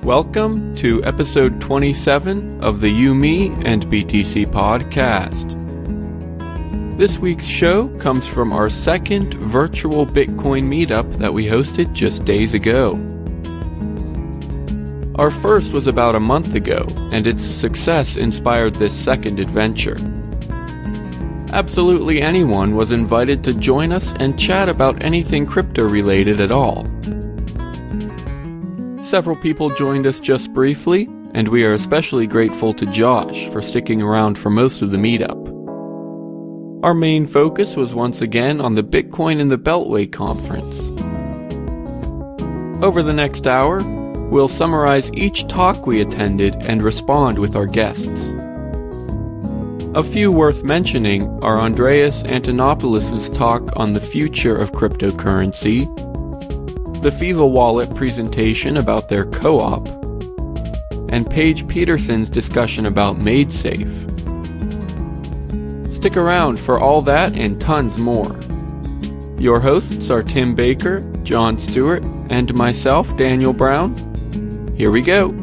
Welcome to episode 27 of the YMB and BTC podcast. This week's show comes from our second virtual Bitcoin meetup that we hosted just days ago. Our first was about a month ago, and its success inspired this second adventure. Absolutely anyone was invited to join us and chat about anything crypto related at all. Several people joined us just briefly, and we are especially grateful to Josh for sticking around for most of the meetup. Our main focus was once again on the Bitcoin in the Beltway conference. Over the next hour, we'll summarize each talk we attended and respond with our guests. A few worth mentioning are Andreas Antonopoulos' talk on the future of cryptocurrency, the FIFA Wallet presentation about their co-op, and Paige Peterson's discussion about MadeSafe. Stick around for all that and tons more. Your hosts are Tim Baker, John Stuart, and myself, Daniel Brown. Here we go.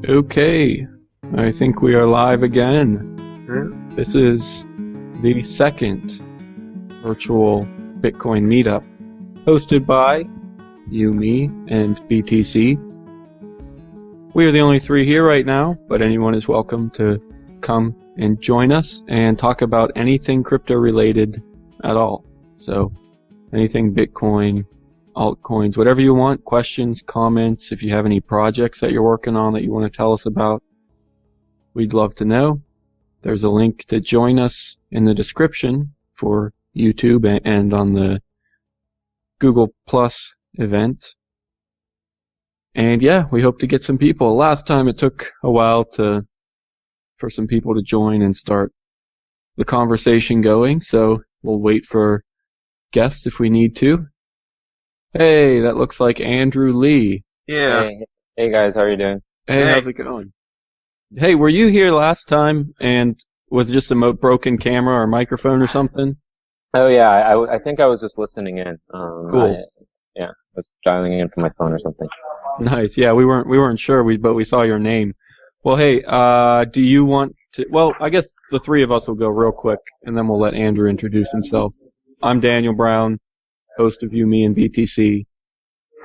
Okay, I think we are live again. This is the second virtual Bitcoin meetup hosted by YMB and BTC. We are the only three here right now, but anyone is welcome to come and join us and talk about anything crypto related at all. So anything Bitcoin, altcoins, whatever you want, questions, comments, if you have any projects that you're working on that you want to tell us about, we'd love to know. There's a link to join us in the description for YouTube and on the Google Plus event. And yeah, we hope to get some people. Last time it took a while for some people to join and start the conversation going, so we'll wait for guests if we need to. Hey, that looks like Andrew Lee. Yeah. Hey guys, how are you doing? Hey, how's it going? Hey, were you here last time and was it just a broken camera or microphone or something? Oh yeah, I think I was just listening in. Cool. I was dialing in from my phone or something. Nice. Yeah, we weren't sure, but we saw your name. Well, hey, do you want to? Well, I guess the three of us will go real quick, and then we'll let Andrew introduce himself. I'm Daniel Brown, host of YMB and BTC.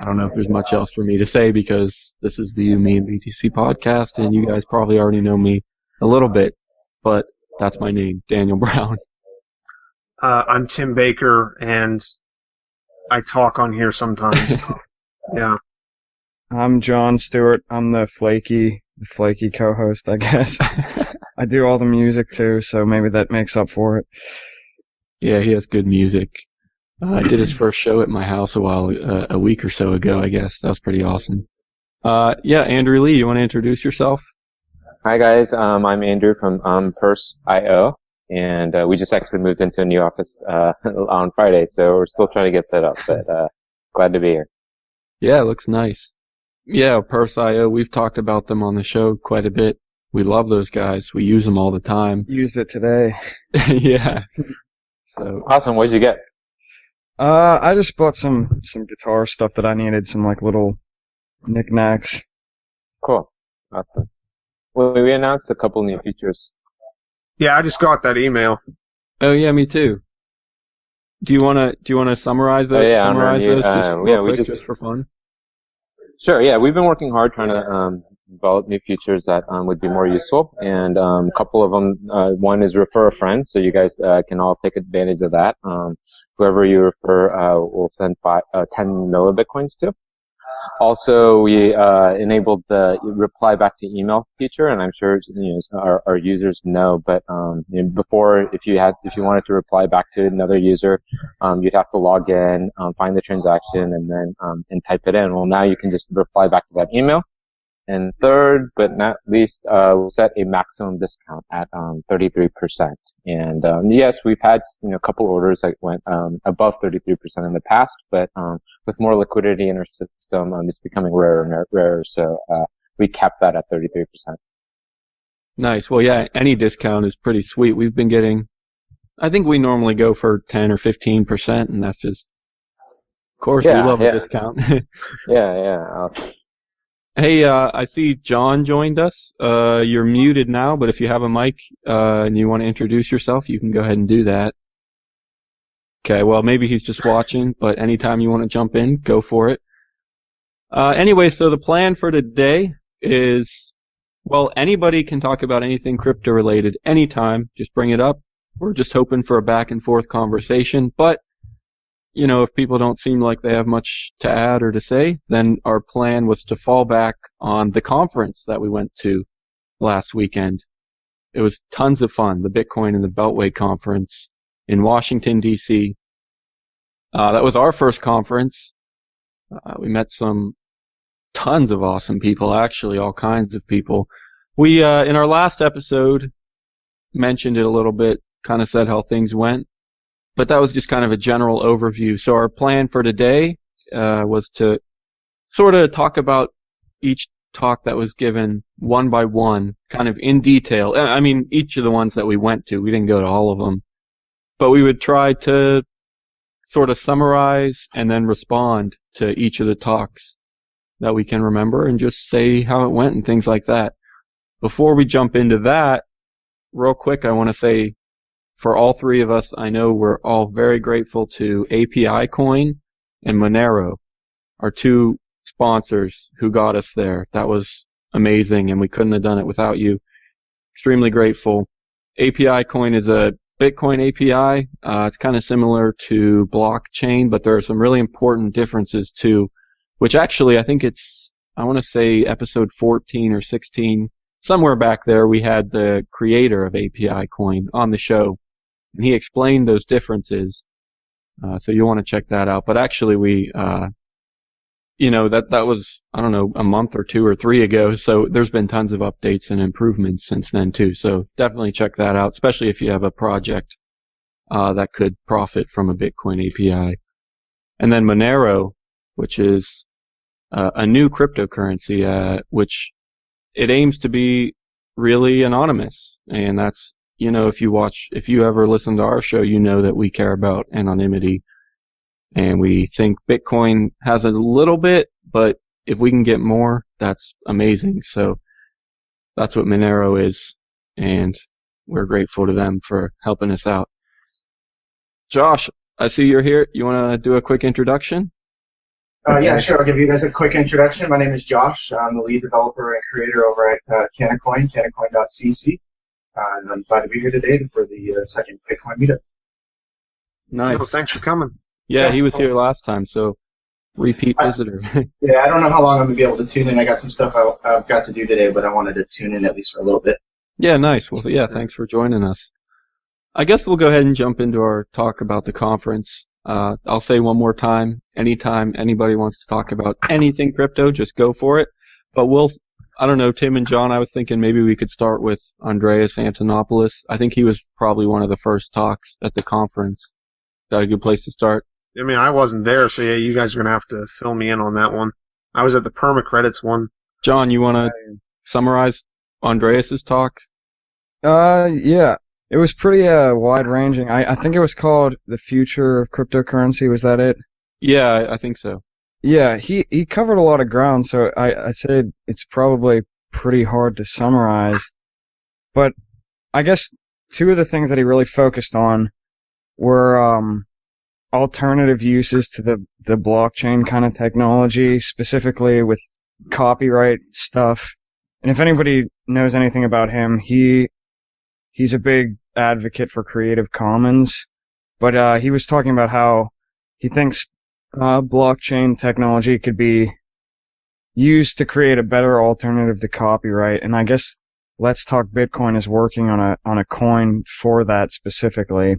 I don't know if there's much else for me to say because this is the YMB and BTC podcast, and you guys probably already know me a little bit, but that's my name, Daniel Brown. I'm Tim Baker, and I talk on here sometimes. Yeah. I'm John Stuart. I'm the flaky co-host, I guess. I do all the music too, so maybe that makes up for it. Yeah, he has good music. I did his first show at my house a week or so ago, I guess. That was pretty awesome. Yeah, Andrew Lee, you want to introduce yourself? Hi guys, I'm Andrew from Purse.io, and we just actually moved into a new office on Friday, so we're still trying to get set up, but glad to be here. Yeah, it looks nice. Yeah, Purse.io, we've talked about them on the show quite a bit. We love those guys. We use them all the time. Used it today. Yeah. So awesome. What did you get? I just bought some guitar stuff that I needed, some like little knickknacks. Cool. Awesome. Well, we announced a couple new features. Yeah, I just got that email. Oh yeah, me too. Do you wanna summarize those? Oh, yeah, summarize those just just for fun? Sure. Yeah, we've been working hard trying to develop new features that would be more useful, and a couple of them. One is refer a friend, so you guys can all take advantage of that. Whoever you refer, will send 10 millibitcoins to. Also, we enabled the reply back to email feature, and I'm sure our users know. But before, if you wanted to reply back to another user, you'd have to log in, find the transaction, and then and type it in. Well, now you can just reply back to that email. And third, but not least, we'll set a maximum discount at 33%. And yes, we've had a couple orders that went above 33% in the past, but with more liquidity in our system, it's becoming rarer and rarer. So we capped that at 33%. Nice. Well, yeah, any discount is pretty sweet. We've been getting, I think we normally go for 10 or 15%, and that's just, of course, we love a discount. Yeah. Awesome. Hey, I see John joined us. You're muted now, but if you have a mic and you want to introduce yourself, you can go ahead and do that. Okay, well, maybe he's just watching, but anytime you want to jump in, go for it. Anyway, so the plan for today is, well, anybody can talk about anything crypto related anytime. Just bring it up. We're just hoping for a back and forth conversation, but you know, if people don't seem like they have much to add or to say, then our plan was to fall back on the conference that we went to last weekend. It was tons of fun, the Bitcoin and the Beltway conference in Washington, D.C. That was our first conference. We met tons of awesome people, actually, all kinds of people. We, in our last episode, mentioned it a little bit, kind of said how things went. But that was just kind of a general overview. So our plan for today was to sort of talk about each talk that was given one by one, kind of in detail. I mean, each of the ones that we went to. We didn't go to all of them. But we would try to sort of summarize and then respond to each of the talks that we can remember and just say how it went and things like that. Before we jump into that, real quick, I want to say, for all three of us, I know we're all very grateful to API Coin and Monero, our two sponsors who got us there. That was amazing, and we couldn't have done it without you. Extremely grateful. API Coin is a Bitcoin API. It's kind of similar to blockchain, but there are some really important differences too, which actually I think I want to say episode 14 or 16, somewhere back there, we had the creator of API Coin on the show. And he explained those differences, so you'll want to check that out. But actually, we, that was, I don't know, a month or 2 or 3 ago. So there's been tons of updates and improvements since then too. So definitely check that out, especially if you have a project that could profit from a Bitcoin API. And then Monero, which is a new cryptocurrency, which it aims to be really anonymous, and that's. You know, if you ever listen to our show, you know that we care about anonymity. And we think Bitcoin has a little bit, but if we can get more, that's amazing. So that's what Monero is. And we're grateful to them for helping us out. Josh, I see you're here. You want to do a quick introduction? Yeah, sure. I'll give you guys a quick introduction. My name is Josh. I'm the lead developer and creator over at Canacoin, canacoin.cc. And I'm glad to be here today for the second Bitcoin Meetup. Nice. Oh, thanks for coming. Yeah, he was here last time, so repeat visitor. Yeah, I don't know how long I'm going to be able to tune in. I got some stuff I've got to do today, but I wanted to tune in at least for a little bit. Yeah, nice. Well, yeah, thanks for joining us. I guess we'll go ahead and jump into our talk about the conference. I'll say one more time, anytime anybody wants to talk about anything crypto, just go for it. But I don't know, Tim and John, I was thinking maybe we could start with Andreas Antonopoulos. I think he was probably one of the first talks at the conference. Is that a good place to start? I mean, I wasn't there, so yeah, you guys are going to have to fill me in on that one. I was at the permacredits one. John, you want to summarize Andreas's talk? Yeah. It was pretty wide-ranging. I think it was called The Future of Cryptocurrency. Was that it? Yeah, I think so. Yeah, he covered a lot of ground, so I said it's probably pretty hard to summarize. But I guess two of the things that he really focused on were alternative uses to the blockchain kind of technology, specifically with copyright stuff. And if anybody knows anything about him, he's a big advocate for Creative Commons. But he was talking about how he thinks blockchain technology could be used to create a better alternative to copyright, and I guess Let's Talk Bitcoin is working on a coin for that specifically.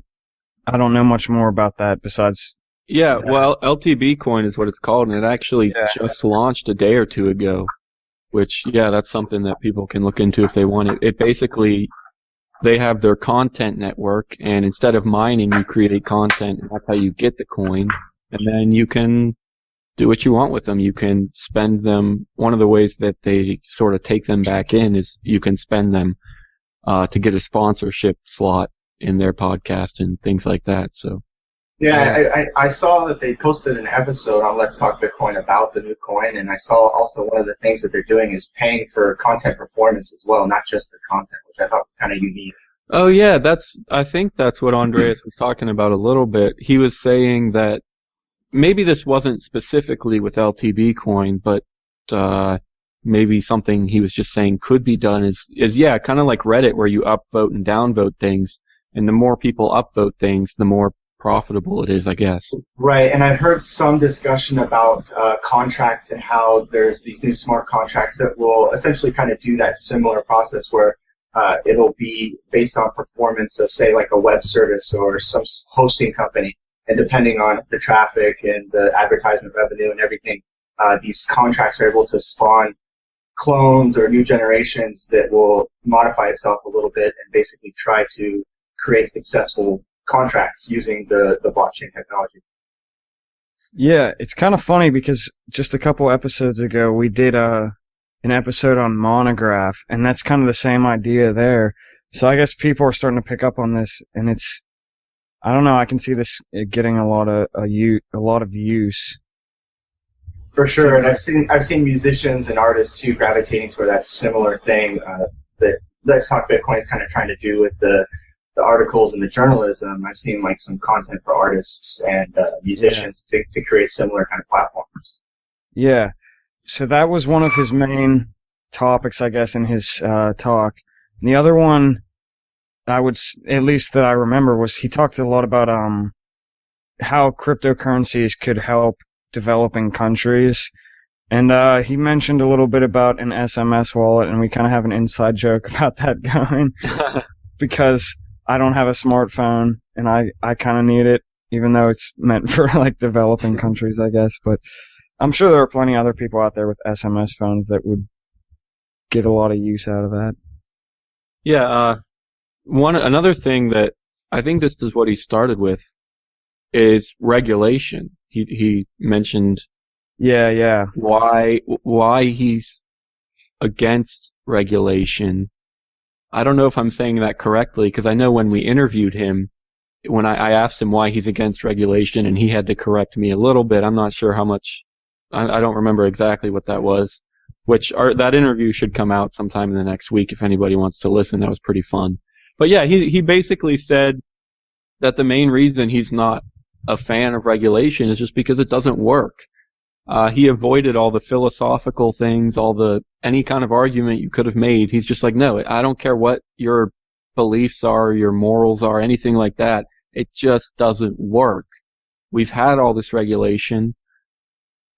I don't know much more about that besides. Yeah, well, LTB coin is what it's called, and it actually just launched a day or two ago. Which, yeah, that's something that people can look into if they want it. It basically, they have their content network, and instead of mining, you create content, and that's how you get the coin. And then you can do what you want with them. You can spend them. One of the ways that they sort of take them back in is you can spend them to get a sponsorship slot in their podcast and things like that. So. Yeah, I saw that they posted an episode on Let's Talk Bitcoin about the new coin, and I saw also one of the things that they're doing is paying for content performance as well, not just the content, which I thought was kind of unique. Oh yeah, I think that's what Andreas was talking about a little bit. He was saying that maybe this wasn't specifically with LTB coin, but maybe something he was just saying could be done is yeah, kind of like Reddit where you upvote and downvote things, and the more people upvote things, the more profitable it is, I guess. Right, and I've heard some discussion about contracts and how there's these new smart contracts that will essentially kind of do that similar process where it'll be based on performance of, say, like a web service or some hosting company, and depending on the traffic and the advertisement revenue and everything, these contracts are able to spawn clones or new generations that will modify itself a little bit and basically try to create successful contracts using the blockchain technology. Yeah, it's kind of funny because just a couple episodes ago we did an episode on Monograph, and that's kind of the same idea there. So I guess people are starting to pick up on this, and it's, I don't know, I can see this getting a lot of use. For sure, and I've seen musicians and artists too gravitating toward that similar thing that Let's Talk Bitcoin is kind of trying to do with the articles and the journalism. I've seen like some content for artists and musicians to create similar kind of platforms. Yeah. So that was one of his main topics, I guess, in his talk. And the other one, at least that I remember, was he talked a lot about how cryptocurrencies could help developing countries. And he mentioned a little bit about an SMS wallet, and we kind of have an inside joke about that going. Because I don't have a smartphone, and I kind of need it, even though it's meant for like developing countries, I guess. But I'm sure there are plenty of other people out there with SMS phones that would get a lot of use out of that. Yeah, another thing that I think this is what he started with is regulation. He mentioned why he's against regulation. I don't know if I'm saying that correctly, because I know when we interviewed him, when I asked him why he's against regulation, and he had to correct me a little bit. I'm not sure how much. I don't remember exactly what that was. That interview should come out sometime in the next week if anybody wants to listen. That was pretty fun. But yeah, he basically said that the main reason he's not a fan of regulation is just because it doesn't work. He avoided all the philosophical things, any kind of argument you could have made. He's just like, no, I don't care what your beliefs are, your morals are, anything like that. It just doesn't work. We've had all this regulation,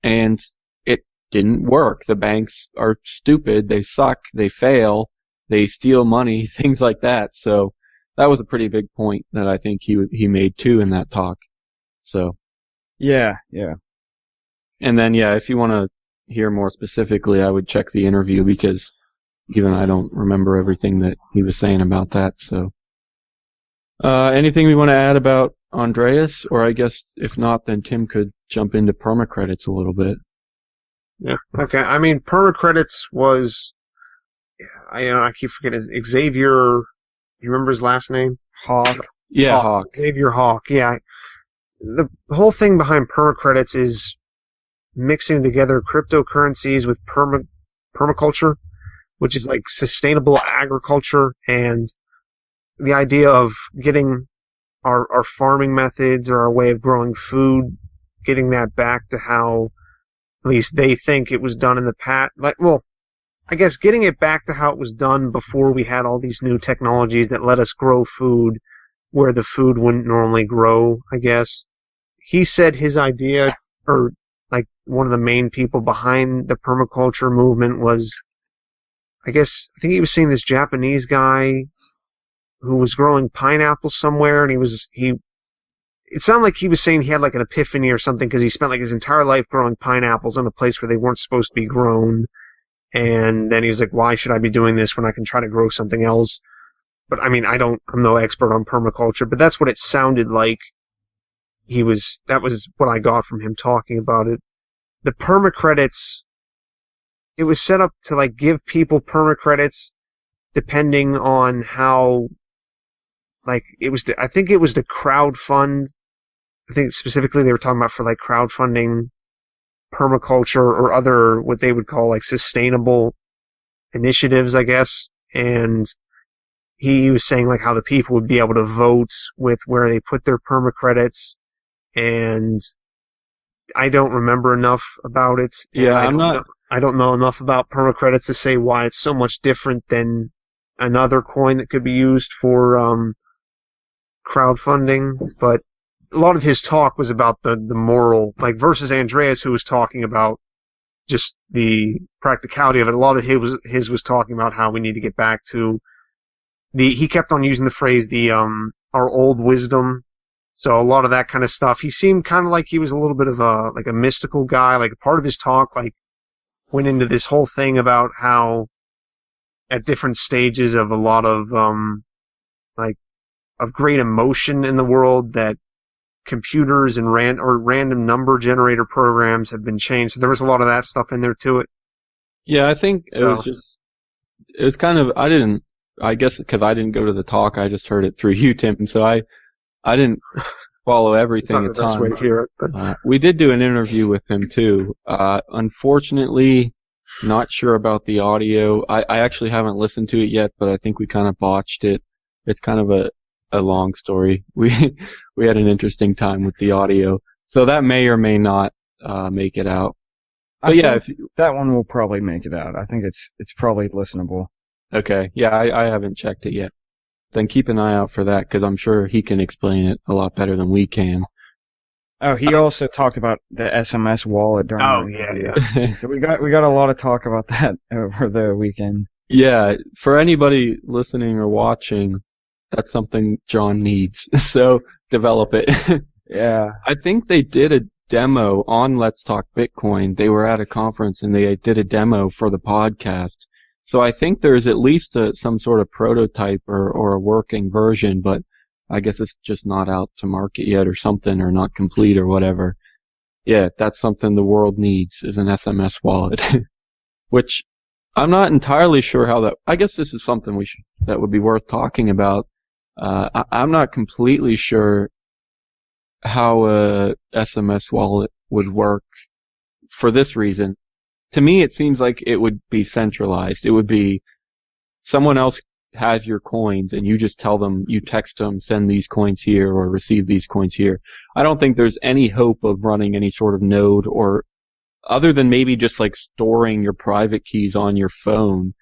and it didn't work. The banks are stupid. They suck. They fail. They steal money, things like that. So that was a pretty big point that I think he made too in that talk. So. Yeah. And then, if you want to hear more specifically, I would check the interview, because even I don't remember everything that he was saying about that. So, anything we want to add about Andreas? Or I guess if not, then Tim could jump into permacredits a little bit. Yeah. Okay. I mean, permacredits was, I keep forgetting Xavier. You remember his last name? Hawk. Yeah, Hawk. Xavier Hawk. Yeah. The whole thing behind permacredits is mixing together cryptocurrencies with permaculture, which is like sustainable agriculture, and the idea of getting our farming methods or our way of growing food, getting that back to how at least they think it was done in the past. I guess getting it back to how it was done before we had all these new technologies that let us grow food where the food wouldn't normally grow, I guess. He said his idea, or like one of the main people behind the permaculture movement, was, I think he was seeing this Japanese guy who was growing pineapples somewhere, and it sounded like he was saying he had like an epiphany or something, because he spent like his entire life growing pineapples in a place where they weren't supposed to be grown, and then he was like, why should I be doing this when I can try to grow something else? But I mean, I'm no expert on permaculture, but that's what it sounded like. That was what I got from him talking about it. The permacredits, it was set up to like give people permacredits depending on how, like, I think it was the crowdfund. I think specifically they were talking about for like crowdfunding permaculture or other what they would call like sustainable initiatives, I guess. And he was saying like how the people would be able to vote with where they put their perma credits, and I don't remember enough about it. Yeah, I don't know enough about perma credits to say why it's so much different than another coin that could be used for crowdfunding, but a lot of his talk was about the moral, like versus Andreas, who was talking about just the practicality of it. A lot of his was talking about how we need to get back to he kept on using the phrase our old wisdom. So a lot of that kind of stuff. He seemed kind of like he was a little bit of a mystical guy. Like part of his talk like went into this whole thing about how at different stages of a lot of of great emotion in the world that computers and random number generator programs have been changed. So there was a lot of that stuff in there to it. Yeah, I think it was kind of, I guess because I didn't go to the talk, I just heard it through you, Tim, so I didn't follow everything a ton. It's not the best way to hear it, but we did do an interview with him too. Unfortunately, not sure about the audio. I actually haven't listened to it yet, but I think we kind of botched it. It's kind of a long story. We had an interesting time with the audio, so that may or may not make it out. But yeah, that one will probably make it out. I think it's probably listenable. Okay, yeah, I haven't checked it yet. Then keep an eye out for that, because I'm sure he can explain it a lot better than we can. Oh, he also talked about the SMS wallet during the yeah. So we got a lot of talk about that over the weekend. Yeah, for anybody listening or watching, that's something John needs. So develop it. Yeah. I think they did a demo on Let's Talk Bitcoin. They were at a conference and they did a demo for the podcast. So I think there's at least some sort of prototype or a working version, but I guess it's just not out to market yet or something, or not complete or whatever. Yeah, that's something the world needs, is an SMS wallet. Which I'm not entirely sure how that, I guess this is something that would be worth talking about. I'm not completely sure how a SMS wallet would work for this reason. To me, it seems like it would be centralized. It would be someone else has your coins and you just tell them, you text them, send these coins here or receive these coins here. I don't think there's any hope of running any sort of node, or other than maybe just like storing your private keys on your phone.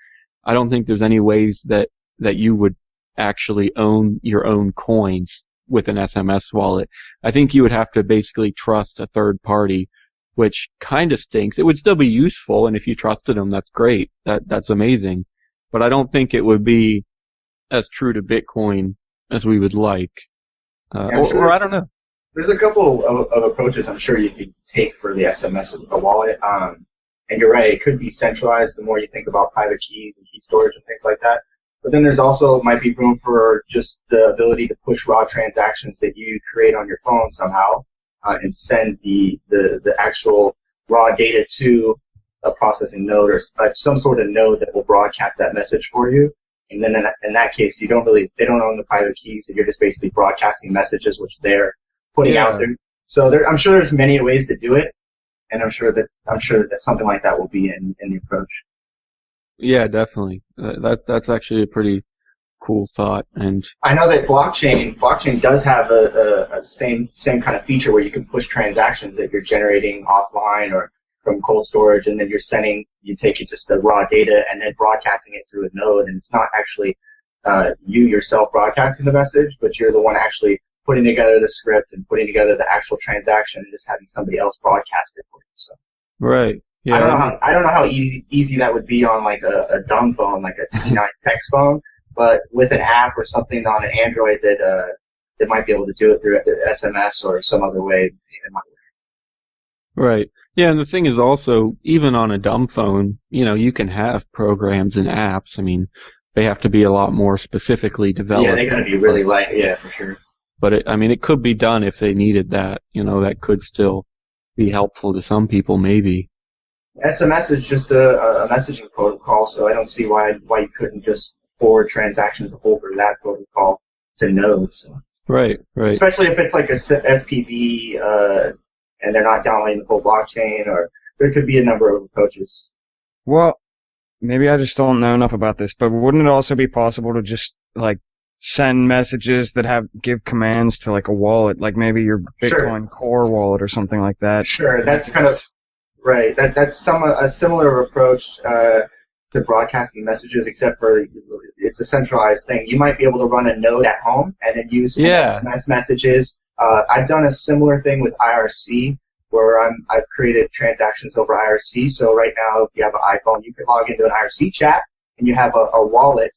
I don't think there's any ways that you would actually own your own coins with an SMS wallet. I think you would have to basically trust a third party, which kind of stinks. It would still be useful, and if you trusted them, that's great. That's amazing. But I don't think it would be as true to Bitcoin as we would like. Or I don't know. There's a couple of approaches I'm sure you could take for the SMS wallet. And you're right, it could be centralized the more you think about private keys and key storage and things like that. But then there's also might be room for just the ability to push raw transactions that you create on your phone somehow and send the actual raw data to a processing node or some sort of node that will broadcast that message for you. And then in that case, they don't own the private keys, and you're just basically broadcasting messages which they're putting out there. So I'm sure there's many ways to do it, and I'm sure that something like that will be in the approach. Yeah, definitely. That's actually a pretty cool thought. And I know that blockchain does have a same kind of feature where you can push transactions that you're generating offline or from cold storage, and then you take just the raw data and then broadcasting it through a node, and it's not actually you yourself broadcasting the message, but you're the one actually putting together the script and putting together the actual transaction and just having somebody else broadcast it for you. So. Right. Yeah. I don't know how easy that would be on like a dumb phone, like a T9 text phone, but with an app or something on an Android that might be able to do it through SMS or some other way, it might work. Right. Yeah, and the thing is also, even on a dumb phone, you can have programs and apps. I mean, they have to be a lot more specifically developed. Yeah, they got to be really light. Yeah, for sure. But it could be done if they needed that. That could still be helpful to some people, maybe. SMS is just a messaging protocol, so I don't see why you couldn't just forward transactions over that protocol to nodes. Right. Especially if it's like a SPV, and they're not downloading the full blockchain, or there could be a number of approaches. Well, maybe I just don't know enough about this, but wouldn't it also be possible to just like send messages that give commands to like a wallet, like maybe your Bitcoin Core wallet or something like that? Sure, that's kind of right. That's a similar approach to broadcasting messages, except for it's a centralized thing. You might be able to run a node at home and then use SMS messages. I've done a similar thing with IRC, where I've created transactions over IRC. So right now, if you have an iPhone, you can log into an IRC chat, and you have a wallet.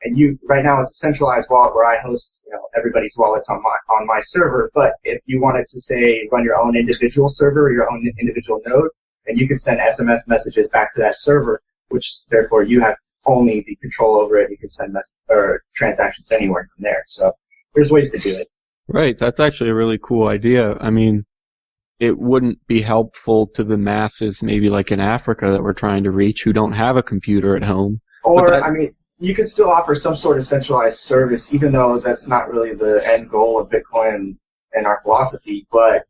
And right now it's a centralized wallet where I host, everybody's wallets on my server. But if you wanted to say run your own individual server or your own individual node, then you can send SMS messages back to that server, which therefore you have only the control over it. You can send transactions anywhere from there. So there's ways to do it. Right. That's actually a really cool idea. I mean, it wouldn't be helpful to the masses, maybe like in Africa that we're trying to reach, who don't have a computer at home. Or, you could still offer some sort of centralized service, even though that's not really the end goal of Bitcoin and our philosophy. But,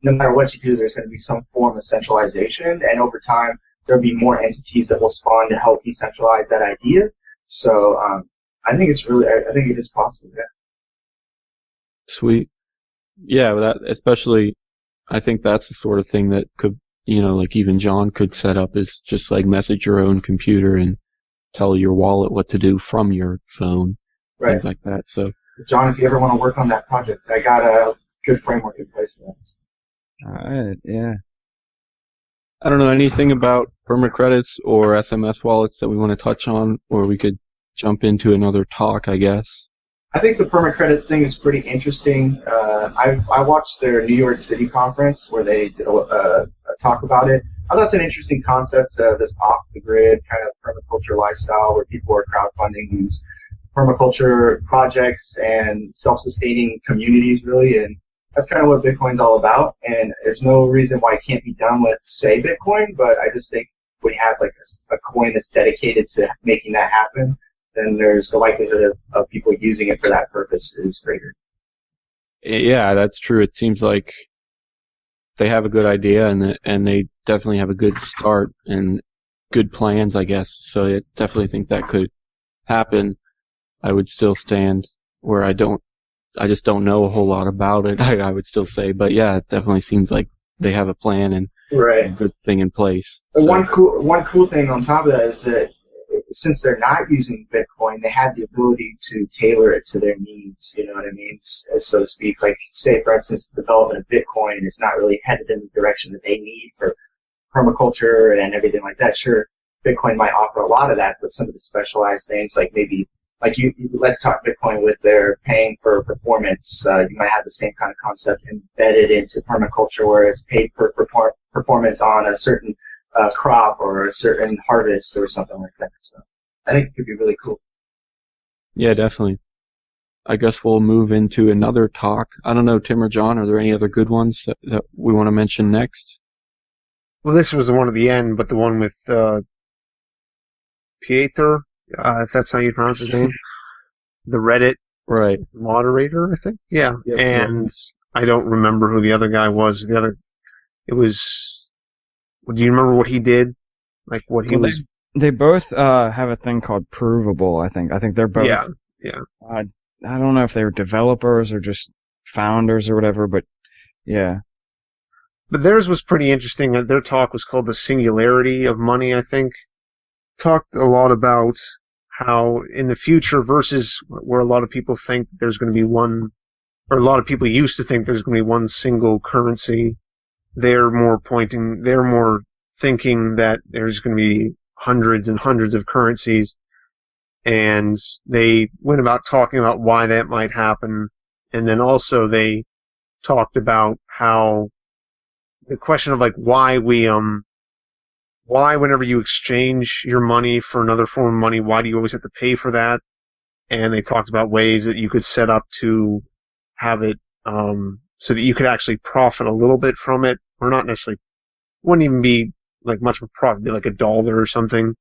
no matter what you do, there's going to be some form of centralization, and over time, there'll be more entities that will spawn to help decentralize that idea. So, I think it is possible, yeah. Sweet. Yeah, especially, I think that's the sort of thing that could, like even John could set up, is just like message your own computer and tell your wallet what to do from your phone, things like that. So, John, if you ever want to work on that project, I got a good framework in place for that. All right, yeah. I don't know anything about permacredits or SMS wallets that we want to touch on, or we could jump into another talk, I guess. I think the permacredits thing is pretty interesting. I watched their New York City conference where they did a talk about it. I thought it's an interesting concept, this off-the-grid kind of permaculture lifestyle where people are crowdfunding these permaculture projects and self-sustaining communities, really, and that's kind of what Bitcoin's all about. And there's no reason why it can't be done with, say, Bitcoin, but I just think when you have like a coin that's dedicated to making that happen, then there's the likelihood of people using it for that purpose is greater. Yeah, that's true. It seems like they have a good idea, and they definitely have a good start and good plans, I guess. So I definitely think that could happen. I would still stand where I just don't know a whole lot about it, I would still say. But yeah, it definitely seems like they have a plan and a good thing in place. So. One cool thing on top of that is that since they're not using Bitcoin, they have the ability to tailor it to their needs, you know what I mean, so to speak. Like, say, for instance, the development of Bitcoin is not really headed in the direction that they need for permaculture and everything like that. Sure, Bitcoin might offer a lot of that, but some of the specialized things, like maybe, like let's talk Bitcoin with their paying for performance. You might have the same kind of concept embedded into permaculture where it's paid per performance on a certain crop or a certain harvest or something like that. So I think it could be really cool. Yeah, definitely. I guess we'll move into another talk. I don't know, Tim or John, are there any other good ones that we want to mention next? Well, this was the one at the end, but the one with Pieter, if that's how you pronounce his name, the Reddit moderator, I think. Yeah, yep, and I don't remember who the other guy was. It was. Do you remember what he did? Like what he was? They both have a thing called Provable, I think. I think they're both. Yeah. I don't know if they were developers or just founders or whatever, but yeah. But theirs was pretty interesting. Their talk was called The Singularity of Money, I think. Talked a lot about how in the future versus where a lot of people think there's going to be one, or a lot of people used to think there's going to be one single currency. They're more thinking that there's going to be hundreds and hundreds of currencies, and they went about talking about why that might happen, and then also they talked about how the question of like why whenever you exchange your money for another form of money, why do you always have to pay for that? And they talked about ways that you could set up to have it so that you could actually profit a little bit from it, or not necessarily, wouldn't even be like much of a profit, be like $1 or something.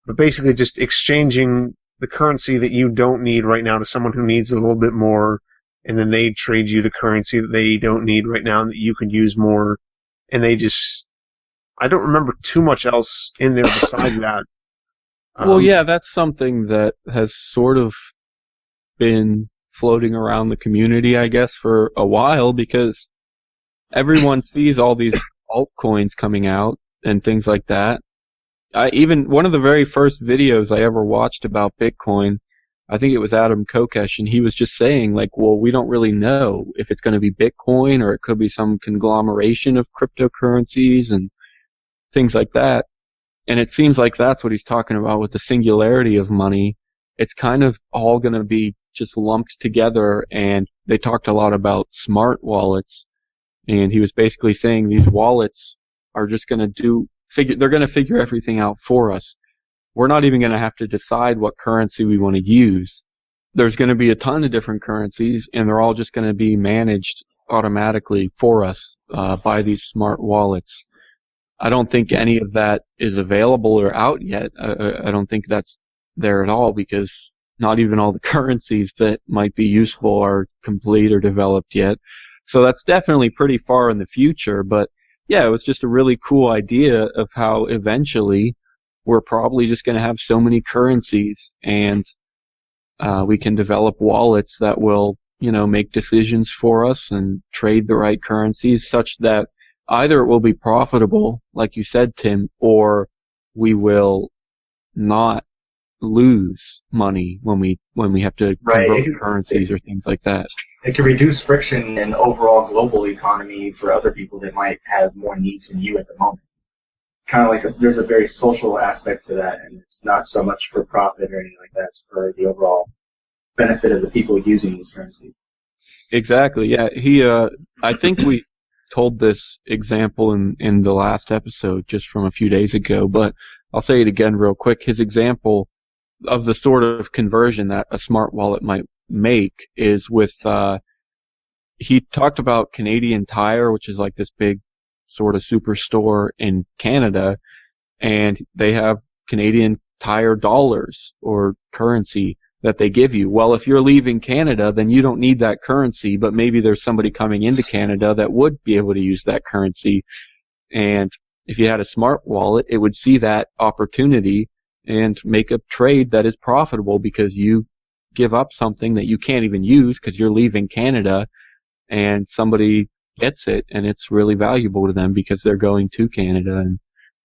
But basically just exchanging the currency that you don't need right now to someone who needs a little bit more, and then they trade you the currency that they don't need right now and that you could use more, and I don't remember too much else in there besides that. Well, yeah, that's something that has sort of been floating around the community, I guess, for a while, because everyone sees all these altcoins coming out and things like that. Even one of the very first videos I ever watched about Bitcoin, I think it was Adam Kokesh, and he was just saying, like, well, we don't really know if it's going to be Bitcoin or it could be some conglomeration of cryptocurrencies and things like that. And it seems like that's what he's talking about with the singularity of money. It's kind of all going to be just lumped together, and they talked a lot about smart wallets, and he was basically saying these wallets are just going to they're going to figure everything out for us. We're not even going to have to decide what currency we want to use. There's going to be a ton of different currencies, and they're all just going to be managed automatically for us by these smart wallets. I don't think any of that is available or out yet. I don't think that's there at all, because not even all the currencies that might be useful are complete or developed yet. So that's definitely pretty far in the future, but yeah, it was just a really cool idea of how eventually we're probably just going to have so many currencies, and we can develop wallets that will, make decisions for us and trade the right currencies such that either it will be profitable, like you said, Tim, or we will not lose money when we have to convert currencies or things like that. It can reduce friction in the overall global economy for other people that might have more needs than you at the moment. Kind of like there's a very social aspect to that, and it's not so much for profit or anything like that. It's for the overall benefit of the people using these currencies. Exactly. Yeah. I think we told this example in the last episode just from a few days ago, but I'll say it again real quick. His example of the sort of conversion that a smart wallet might make is with, he talked about Canadian Tire, which is like this big sort of superstore in Canada, and they have Canadian Tire dollars or currency that they give you. Well, if you're leaving Canada, then you don't need that currency, but maybe there's somebody coming into Canada that would be able to use that currency. And if you had a smart wallet, it would see that opportunity and make a trade that is profitable, because you give up something that you can't even use because you're leaving Canada, and somebody gets it and it's really valuable to them because they're going to Canada. And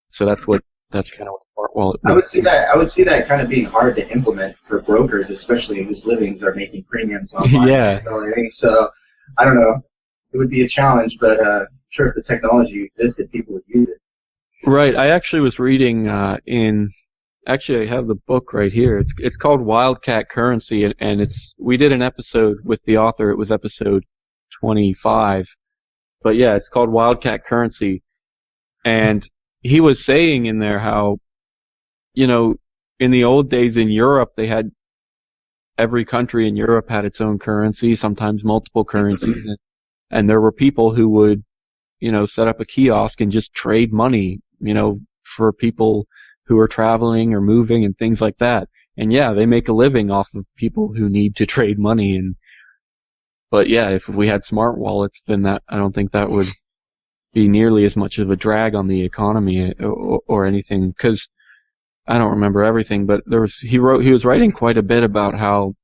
so that's kind of what smart wallet I would see that kind of being hard to implement for brokers, especially whose livings are making premiums online. Yeah. So I don't know. It would be a challenge, but sure, if the technology existed, people would use it. Right. I actually was reading actually, I have the book right here. It's called Wildcat Currency, and we did an episode with the author. It was episode 25. But yeah, it's called Wildcat Currency. And he was saying in there how, in the old days in Europe, every country in Europe had its own currency, sometimes multiple currencies. And there were people who would, set up a kiosk and just trade money, for people who are traveling or moving and things like that. And yeah, they make a living off of people who need to trade money. But yeah, if we had smart wallets, then I don't think that would be nearly as much of a drag on the economy or anything, because I don't remember everything, but he was writing quite a bit about how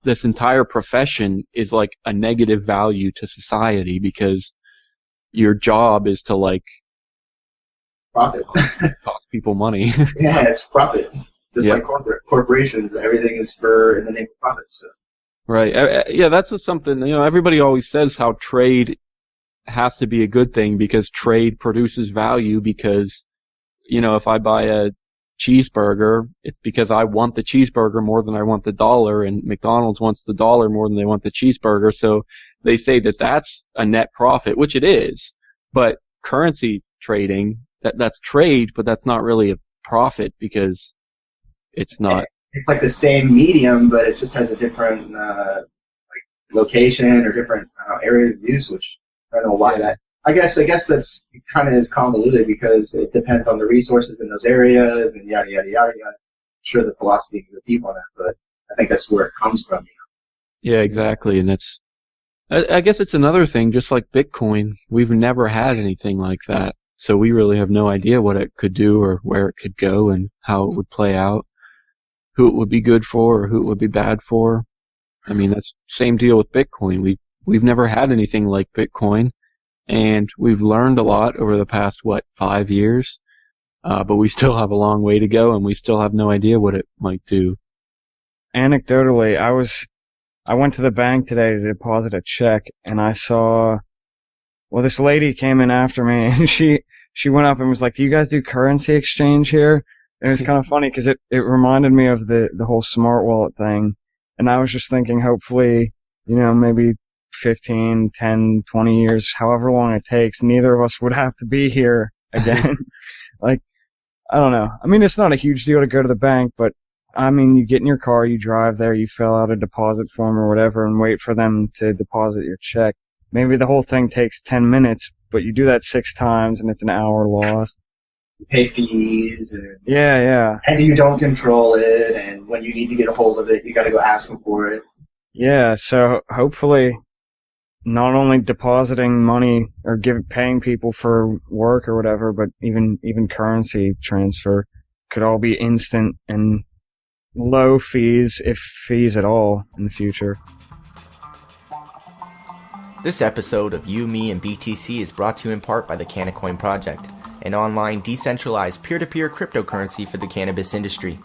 this entire profession is like a negative value to society, because your job is to profit. Cost people money. Yeah, it's profit. Just like corporations, everything is in the name of profit. So. Right. Yeah, that's just something, everybody always says how trade has to be a good thing because trade produces value, because, if I buy a cheeseburger, it's because I want the cheeseburger more than I want the dollar, and McDonald's wants the dollar more than they want the cheeseburger. So they say that that's a net profit, which it is. But currency trading, that's trade, but that's not really a profit because it's not. It's like the same medium, but it just has a different location or different area of use, which I don't know why that. I guess that's kind of is convoluted because it depends on the resources in those areas and yada yada yada yada. sure the philosophy can go deep on that, but I think that's where it comes from. Yeah, exactly. And I guess it's another thing, just like Bitcoin. We've never had anything like that. So we really have no idea what it could do or where it could go and how it would play out, who it would be good for or who it would be bad for. I mean, that's same deal with Bitcoin. We've never had anything like Bitcoin, and we've learned a lot over the past, 5 years? But we still have a long way to go, and we still have no idea what it might do. Anecdotally, I went to the bank today to deposit a check, and I saw, this lady came in after me, and she went up and was like, "Do you guys do currency exchange here?" And it was kind of funny because it reminded me of the whole smart wallet thing. And I was just thinking, hopefully, maybe 15, 10, 20 years, however long it takes, neither of us would have to be here again. Like, I don't know. I mean, it's not a huge deal to go to the bank, but I mean, you get in your car, you drive there, you fill out a deposit form or whatever and wait for them to deposit your check. Maybe the whole thing takes 10 minutes, but you do that 6 times and it's an hour lost. You pay fees. And, yeah. And you don't control it, and when you need to get a hold of it, you got to go ask them for it. Yeah, so hopefully not only depositing money or paying people for work or whatever, but even currency transfer could all be instant and low fees, if fees at all, in the future. This episode of You, Me, and BTC is brought to you in part by the Canacoin Project, an online decentralized peer-to-peer cryptocurrency for the cannabis industry.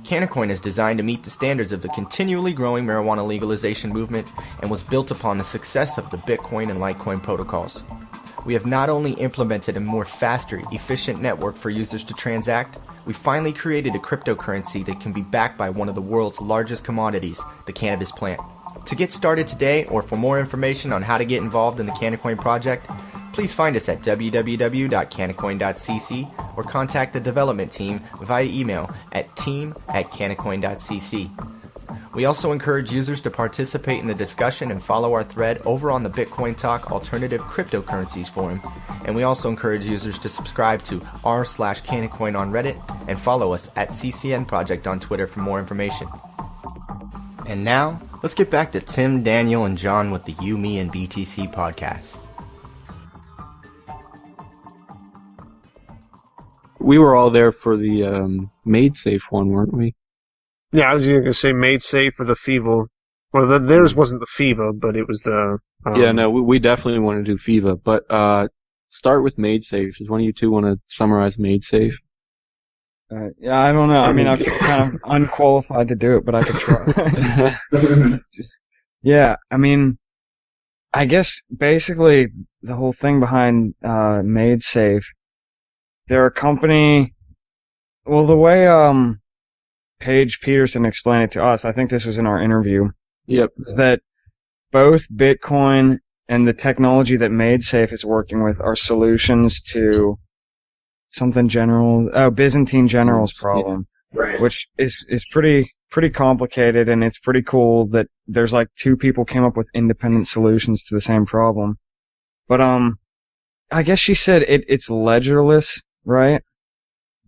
Canacoin is designed to meet the standards of the continually growing marijuana legalization movement and was built upon the success of the Bitcoin and Litecoin protocols. We have not only implemented a more faster, efficient network for users to transact, we finally created a cryptocurrency that can be backed by one of the world's largest commodities, the cannabis plant. To get started today, or for more information on how to get involved in the Canacoin project, please find us at www.canacoin.cc or contact the development team via email at team@canacoin.cc. We also encourage users to participate in the discussion and follow our thread over on the Bitcoin Talk Alternative Cryptocurrencies forum. And we also encourage users to subscribe to r/Canacoin on Reddit and follow us at CCN Project on Twitter for more information. And now, let's get back to Tim, Daniel, and John with the You, Me, and BTC podcast. We were all there for the MadeSafe one, weren't we? Yeah, I was going to say MadeSafe or the FIVA. Well, theirs wasn't the FIVA, but it was the... Yeah, no, we definitely want to do FIVA, but start with MadeSafe. Does one of you two want to summarize MadeSafe? Yeah, I don't know. I mean, I feel kind of unqualified to do it, but I could try. Yeah, I mean, I guess basically the whole thing behind MadeSafe, they're a company. Well, the way Paige Peterson explained it to us, I think this was in our interview. Yep. Is that both Bitcoin and the technology that MadeSafe is working with are solutions to Byzantine General's problem, Right. which is pretty complicated, and it's pretty cool that there's like 2 people came up with independent solutions to the same problem. But I guess she said it's ledgerless, right?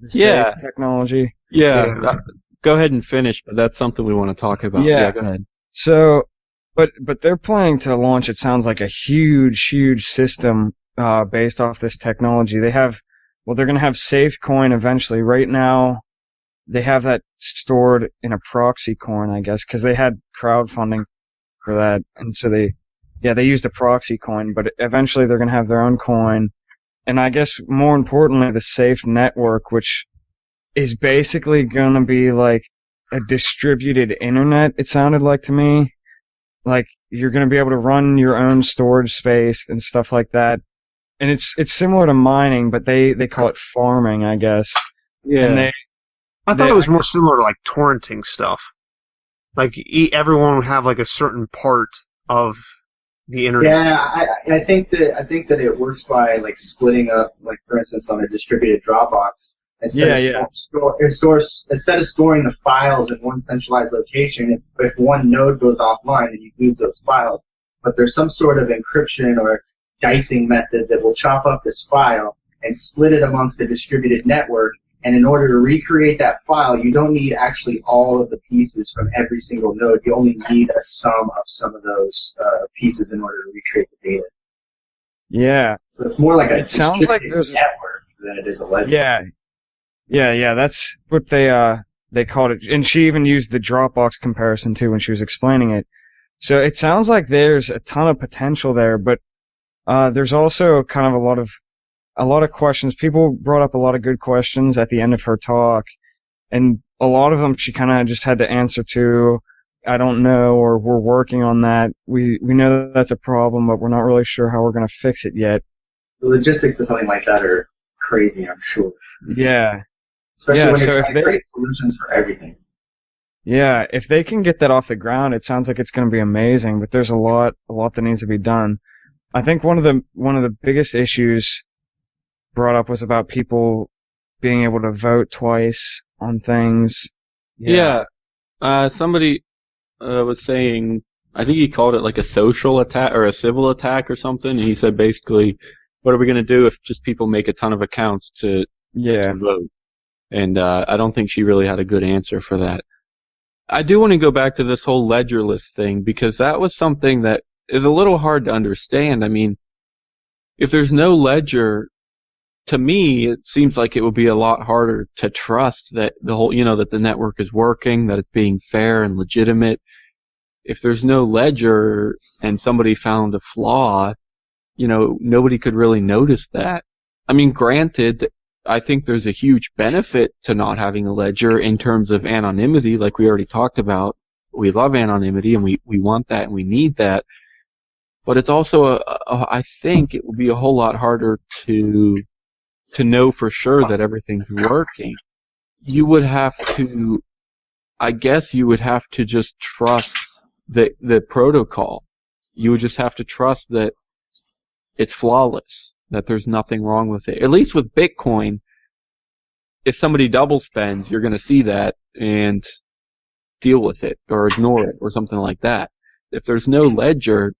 Yeah. Safe technology. Yeah. Go ahead and finish, but that's something we want to talk about. Yeah. Go ahead. So, but they're planning to launch, it sounds like, a huge system based off this technology. They're going to have SafeCoin eventually. Right now, they have that stored in a proxy coin, I guess, because they had crowdfunding for that. And so they used a proxy coin, but eventually they're going to have their own coin. And I guess more importantly, the Safe Network, which is basically going to be like a distributed internet, it sounded like to me. Like, you're going to be able to run your own storage space and stuff like that. And it's similar to mining, but they call it farming, I guess. Yeah. And I thought it was more similar to like torrenting stuff. Like everyone would have like a certain part of the internet. Yeah, I think that it works by like splitting up, like for instance on a distributed Dropbox. Instead of storing the files in one centralized location, if one node goes offline, then you lose those files. But there's some sort of encryption or dicing method that will chop up this file and split it amongst a distributed network, And in order to recreate that file, you don't need actually all of the pieces from every single node. You only need a sum of some of those pieces in order to recreate the data. Yeah. So it's more like a It sounds like there's network than it is a ledger. Yeah. That's what they called it, and she even used the Dropbox comparison too when she was explaining it. So it sounds like there's a ton of potential there, but there's also kind of a lot of questions. People brought up a lot of good questions at the end of her talk, and a lot of them she kind of just had to answer to, I don't know, or we're working on that. We know that's a problem, but we're not really sure how we're going to fix it yet. The logistics of something like that are crazy, I'm sure. Yeah. Especially when you're trying to create solutions for everything. Yeah, if they can get that off the ground, it sounds like it's going to be amazing, but there's a lot that needs to be done. I think one of the biggest issues brought up was about people being able to vote twice on things. Yeah. Somebody was saying, I think he called it like a social attack or a civil attack or something. And he said basically, what are we going to do if just people make a ton of accounts to vote? And I don't think she really had a good answer for that. I do want to go back to this whole ledgerless thing because that was something that is a little hard to understand. I mean, if there's no ledger, to me, it seems like it would be a lot harder to trust that the whole, that the network is working, that it's being fair and legitimate. If there's no ledger and somebody found a flaw, nobody could really notice that. I mean, granted, I think there's a huge benefit to not having a ledger in terms of anonymity, like we already talked about. We love anonymity and we want that and we need that. But it's also, I think it would be a whole lot harder to know for sure that everything's working. You would have to, I guess you would have to just trust the protocol. You would just have to trust that it's flawless, that there's nothing wrong with it. At least with Bitcoin, if somebody double spends, you're going to see that and deal with it or ignore it or something like that. If there's no ledger,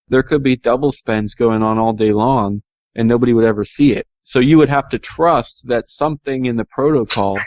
there could be double spends going on all day long and nobody would ever see it. So you would have to trust that something in the protocol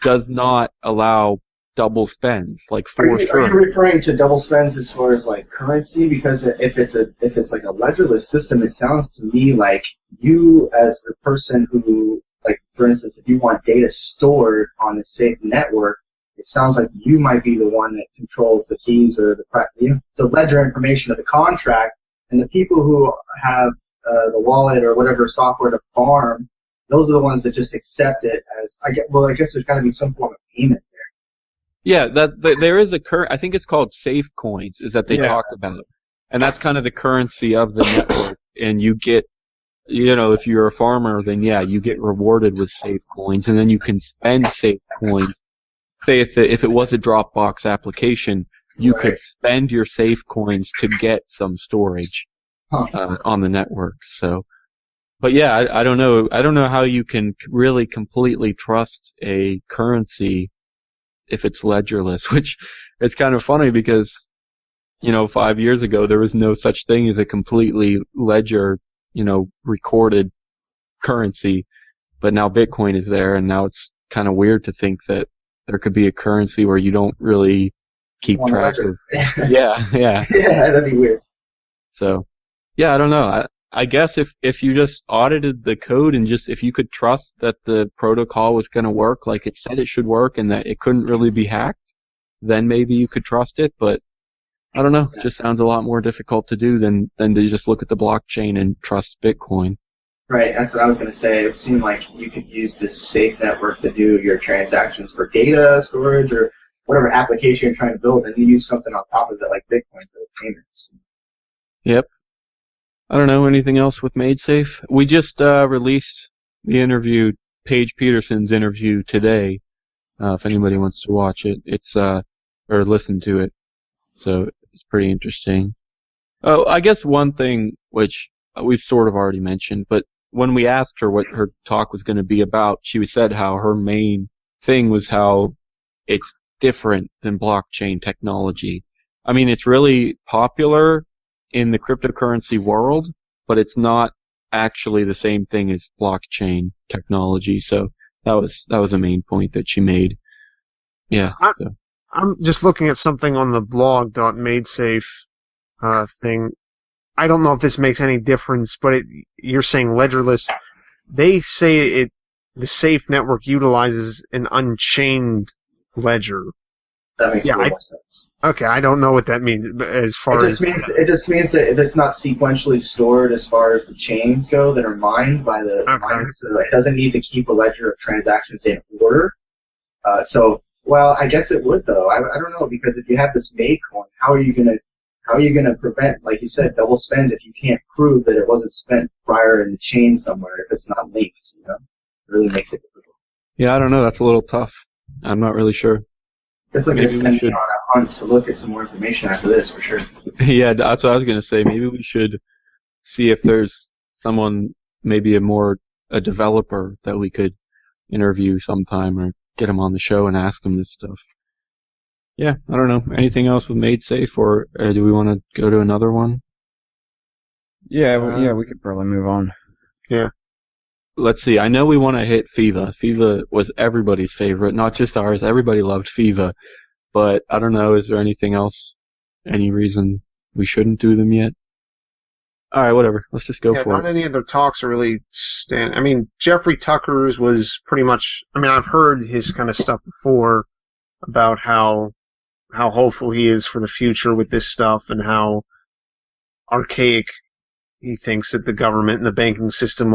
does not allow double spends, like for sure. Are you referring to double spends as far as like currency? Because if it's like a ledgerless system, it sounds to me like you as the person who, like for instance, if you want data stored on a safe network, it sounds like you might be the one that controls the keys or the ledger information of the contract, and the people who have the wallet or whatever software to farm, those are the ones that just accept it as, I guess there's got to be some form of payment there. Yeah, there is I think it's called safe coins, is that they talk about. And that's kind of the currency of the network. And you get, if you're a farmer, then you get rewarded with safe coins, and then you can spend safe coins. Say if it was a Dropbox application, you could spend your safe coins to get some storage on the network. So, but I don't know. I don't know how you can really completely trust a currency if it's ledgerless, which is kind of funny because, 5 years ago there was no such thing as a completely ledger, recorded currency, but now Bitcoin is there, and now it's kind of weird to think that there could be a currency where you don't really keep track of. Yeah. Yeah, that'd be weird. So, I don't know. I guess if you just audited the code and if you could trust that the protocol was going to work like it said it should work and that it couldn't really be hacked, then maybe you could trust it. But I don't know. It just sounds a lot more difficult to do than to just look at the blockchain and trust Bitcoin. Right, that's what I was going to say. It seemed like you could use this safe network to do your transactions for data storage or whatever application you're trying to build, and you use something on top of it like Bitcoin for the payments. Yep. I don't know, anything else with MadeSafe? We just released the interview, Paige Peterson's interview today. If anybody wants to watch it, it's or listen to it. So it's pretty interesting. Oh, I guess one thing which we've sort of already mentioned, but when we asked her what her talk was going to be about, she said how her main thing was how it's different than blockchain technology. I mean, it's really popular in the cryptocurrency world, but it's not actually the same thing as blockchain technology. So That was a main point that she made. Yeah. So. I'm just looking at something on the blog.madesafe thing. I don't know if this makes any difference, but you're saying ledgerless. They say the safe network utilizes an unchained ledger. That makes a little more sense. Okay, I don't know what that means as far as... It just means that it's not sequentially stored as far as the chains go that are mined by the miners. So it doesn't need to keep a ledger of transactions in order. Well, I guess it would though. I don't know, because if you have this May coin, how are you gonna prevent, like you said, double spends if you can't prove that it wasn't spent prior in the chain somewhere if it's not linked? It really makes it difficult. Yeah, I don't know. That's a little tough. I'm not really sure. Definitely send me on a hunt to look at some more information after this, for sure. Yeah, that's what I was going to say. Maybe we should see if there's someone, maybe a developer that we could interview sometime, or get him on the show and ask him this stuff. Yeah, I don't know. Anything else with MadeSafe, or do we want to go to another one? Yeah, we could probably move on. Yeah. Let's see. I know we want to hit FIFA. FIFA was everybody's favorite, not just ours. Everybody loved FIFA. But I don't know, is there anything else? Any reason we shouldn't do them yet? Alright, whatever. Let's just go for it. Not any other talks are really I mean, Jeffrey Tucker's was pretty much... I mean, I've heard his kind of stuff before about how hopeful he is for the future with this stuff, and how archaic he thinks that the government and the banking system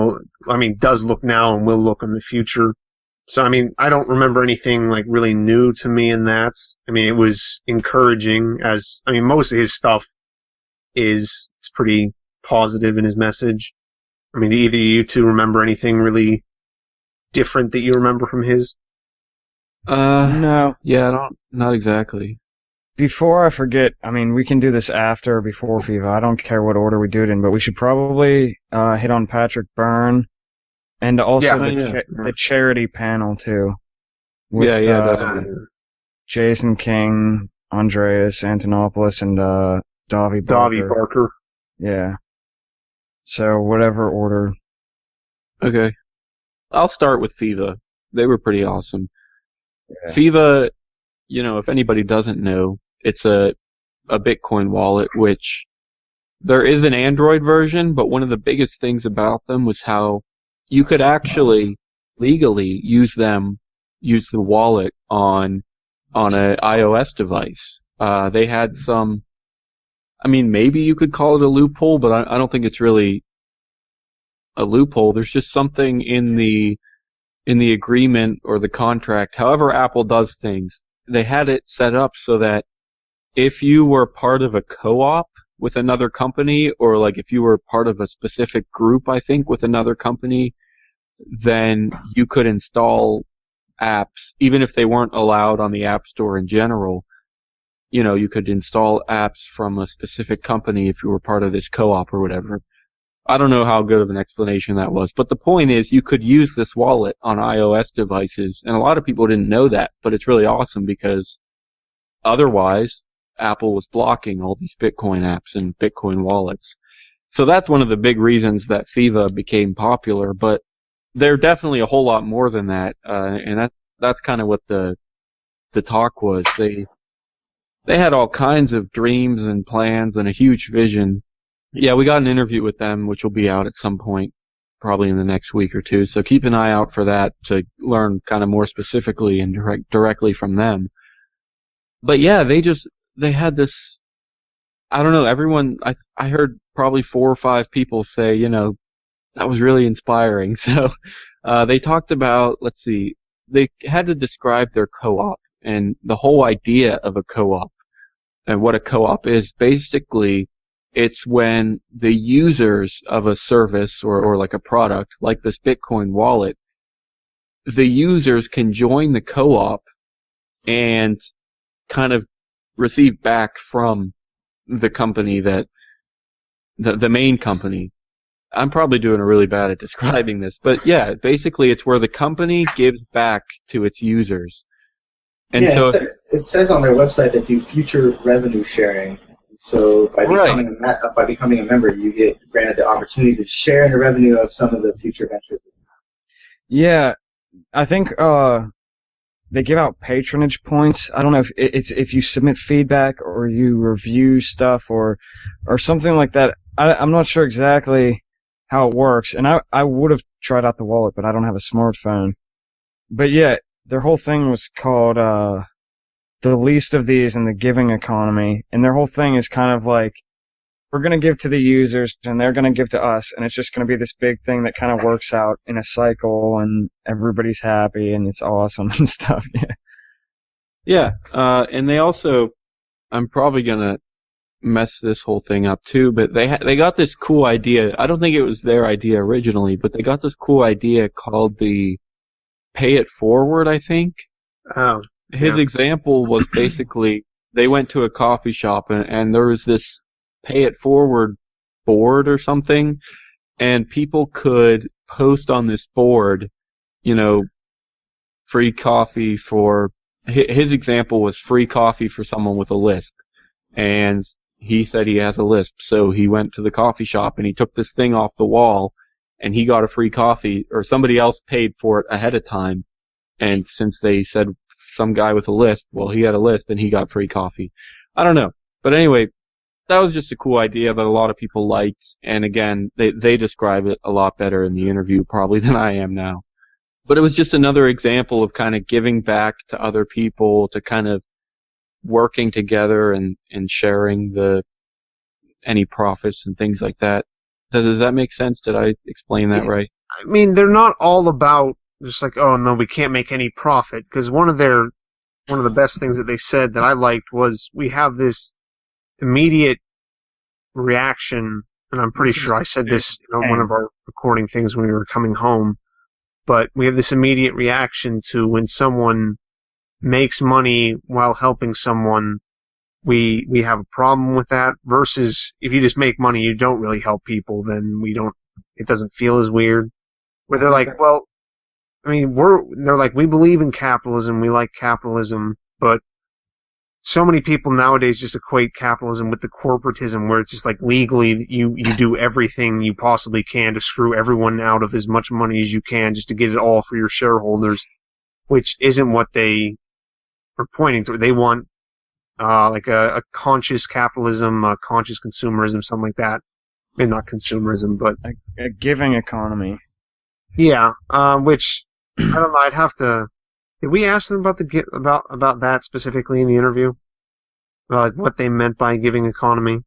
does look now and will look in the future. So, I mean, I don't remember anything like really new to me in that. I mean, it was encouraging most of his stuff it's pretty positive in his message. I mean, do either of you two remember anything really different that you remember from his? No. Yeah, not exactly. Before I forget, I mean, we can do this after or before FIFA. I don't care what order we do it in, but we should probably hit on Patrick Byrne, and also the charity panel too. With, definitely. Jason King, Andreas Antonopoulos, and Davi Barker. Yeah. So whatever order. Okay. I'll start with FIFA. They were pretty awesome. Yeah. FIFA, if anybody doesn't know, it's a Bitcoin wallet, which there is an Android version, but one of the biggest things about them was how you could actually legally use the wallet on an iOS device. They had some, maybe you could call it a loophole, but I don't think it's really a loophole. There's just something in the agreement or the contract, however Apple does things. They had it set up so that if you were part of a co-op with another company, or like if you were part of a specific group, I think, with another company, then you could install apps, even if they weren't allowed on the App Store in general. You could install apps from a specific company if you were part of this co-op or whatever. I don't know how good of an explanation that was, but the point is you could use this wallet on iOS devices, and a lot of people didn't know that, but it's really awesome because otherwise Apple was blocking all these Bitcoin apps and Bitcoin wallets. So that's one of the big reasons that FIFA became popular, but they're definitely a whole lot more than that, and that's kind of what the talk was. They had all kinds of dreams and plans and a huge vision. Yeah, we got an interview with them, which will be out at some point, probably in the next week or two. So keep an eye out for that to learn kind of more specifically and directly from them. But yeah, they had this, I don't know, everyone, I heard probably 4 or 5 people say, that was really inspiring. So they talked about, let's see, they had to describe their co-op and the whole idea of a co-op and what a co-op is. Basically, it's when the users of a service or like a product, like this Bitcoin wallet, the users can join the co-op and kind of receive back from the company that the main company. I'm probably doing a really bad at describing this, but yeah, basically it's where the company gives back to its users. And so it says on their website that do future revenue sharing. So by becoming a member, you get granted the opportunity to share in the revenue of some of the future ventures. Yeah, I think they give out patronage points. I don't know if it's if you submit feedback or you review stuff or something like that. I'm not sure exactly how it works, and I would have tried out the wallet, but I don't have a smartphone. But yeah, their whole thing was called the least of these in the giving economy, and their whole thing is kind of like, we're going to give to the users and they're going to give to us, and it's just going to be this big thing that kind of works out in a cycle and everybody's happy and it's awesome and stuff. Yeah, and they also, I'm probably going to mess this whole thing up too, but they got this cool idea. I don't think it was their idea originally, but they got this cool idea called the pay it forward, I think. Oh. His example was basically they went to a coffee shop and there was this pay it forward board or something, and people could post on this board, free coffee for, his example was free coffee for someone with a lisp, and he said he has a lisp, so he went to the coffee shop and he took this thing off the wall and he got a free coffee, or somebody else paid for it ahead of time, and since they said some guy with a lisp, well, he had a lisp and he got free coffee. I don't know, but anyway, that was just a cool idea that a lot of people liked, and again, they describe it a lot better in the interview probably than I am now. But it was just another example of kind of giving back to other people, to kind of working together and sharing any profits and things like that. Does that make sense? Did I explain that right? I mean, they're not all about just like, oh no, we can't make any profit, because one of the best things that they said that I liked was, we have this immediate reaction, and I'm pretty sure I said this in one of our recording things when we were coming home, but we have this immediate reaction to when someone makes money while helping someone. We have a problem with that, versus if you just make money, you don't really help people, then it doesn't feel as weird. Where they're like, well, I mean, they're like, we believe in capitalism, we like capitalism, but so many people nowadays just equate capitalism with the corporatism, where it's just like legally you do everything you possibly can to screw everyone out of as much money as you can just to get it all for your shareholders, which isn't what they are pointing to. They want like a conscious capitalism, conscious consumerism, something like that. Maybe not consumerism, but a giving economy. Yeah, which I don't know. I'd have to. Did we ask them about about that specifically in the interview? About like what they meant by giving economy?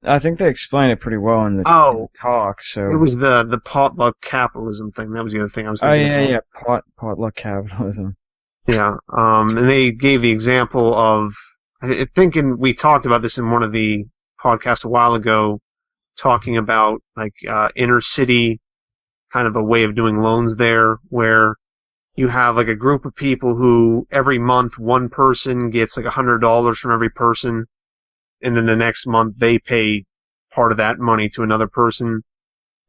I think they explained it pretty well in the talk. So it was the potluck capitalism thing. That was the other thing I was thinking. Oh yeah, potluck capitalism. Yeah, and they gave the example of, I think we talked about this in one of the podcasts a while ago, talking about like inner city, kind of a way of doing loans there, where you have like a group of people who every month one person gets like $100 from every person, and then the next month they pay part of that money to another person.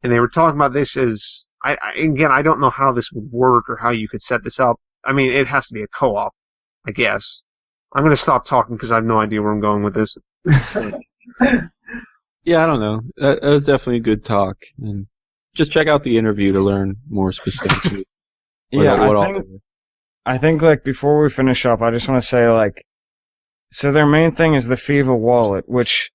And they were talking about this as, again, I don't know how this would work or how you could set this up. I mean, it has to be a co-op, I guess. I'm going to stop talking because I have no idea where I'm going with this. Yeah, I don't know. That was definitely a good talk. And just check out the interview to learn more specifically. I think like before we finish up, I just want to say like, so their main thing is the FIFA wallet, which,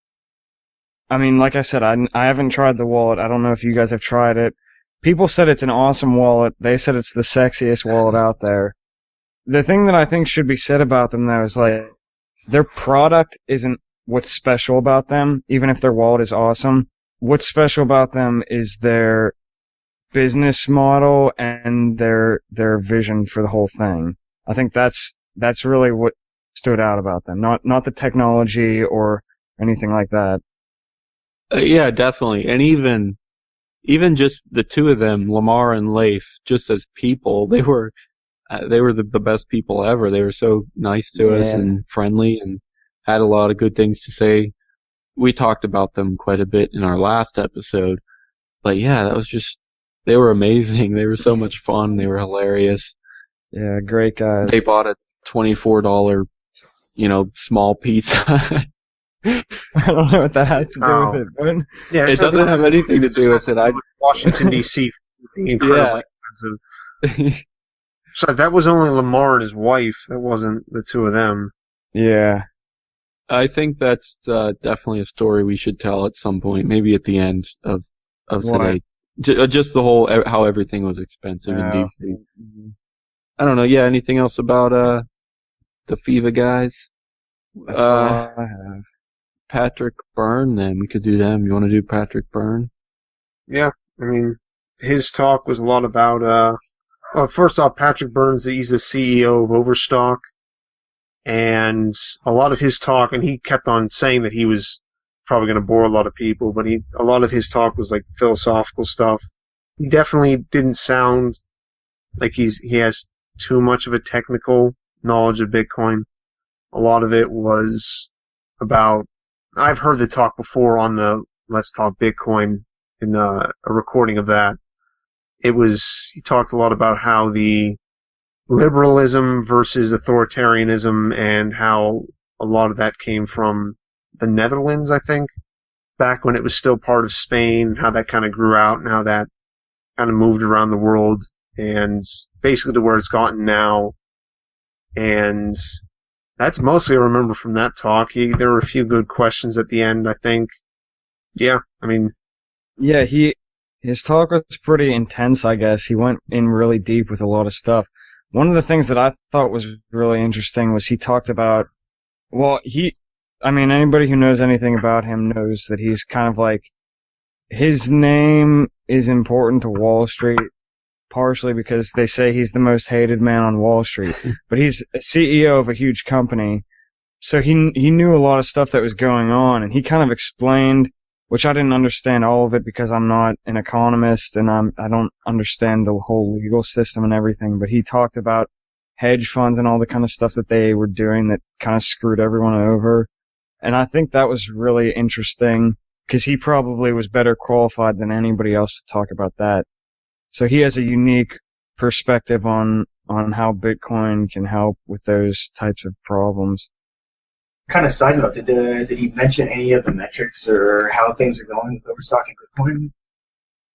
I mean, like I said, I haven't tried the wallet. I don't know if you guys have tried it. People said it's an awesome wallet. They said it's the sexiest wallet out there. The thing that I think should be said about them though is like, their product isn't what's special about them, even if their wallet is awesome. What's special about them is their business model and their vision for the whole thing. I think that's really what stood out about them, not the technology or anything like that. Yeah, definitely. And even just the two of them, Lamar and Leif, just as people, they were the best people ever. They were so nice to us and friendly and had a lot of good things to say. We talked about them quite a bit in our last episode, but yeah, that was just, they were amazing. They were so much fun. They were hilarious. Yeah, great guys. They bought a $24, small pizza. I don't know what that has to do with it, but yeah, it doesn't have anything to do with it. Washington D.C. being incredibly expensive. So that was only Lamar and his wife. That wasn't the two of them. Yeah. I think that's definitely a story we should tell at some point, maybe at the end of today. Just the whole how everything was expensive in DC. Mm-hmm. I don't know. Yeah, anything else about the FIVA guys? That's all I have. Patrick Byrne, then we could do them. You want to do Patrick Byrne? Yeah, I mean, his talk was a lot about. Well, first off, Patrick Byrne, he's the CEO of Overstock. And a lot of his talk, and he kept on saying that he was probably going to bore a lot of people, but a lot of his talk was like philosophical stuff. He definitely didn't sound like he has too much of a technical knowledge of Bitcoin. A lot of it was about, I've heard the talk before on the Let's Talk Bitcoin in a recording of that. He talked a lot about how the liberalism versus authoritarianism and how a lot of that came from the Netherlands, I think, back when it was still part of Spain, how that kind of grew out and how that kind of moved around the world and basically to where it's gotten now. And that's mostly I remember from that talk. There were a few good questions at the end, I think. Yeah, I mean. Yeah, his talk was pretty intense, I guess. He went in really deep with a lot of stuff. One of the things that I thought was really interesting was he talked about, anybody who knows anything about him knows that he's kind of like, his name is important to Wall Street, partially because they say he's the most hated man on Wall Street, but he's a CEO of a huge company, so he knew a lot of stuff that was going on, and he kind of explained, which I didn't understand all of it because I'm not an economist and I don't understand the whole legal system and everything, but he talked about hedge funds and all the kind of stuff that they were doing that kind of screwed everyone over. And I think that was really interesting because he probably was better qualified than anybody else to talk about that. So he has a unique perspective on how Bitcoin can help with those types of problems. Kind of side note, did he mention any of the metrics or how things are going with Overstock and Bitcoin?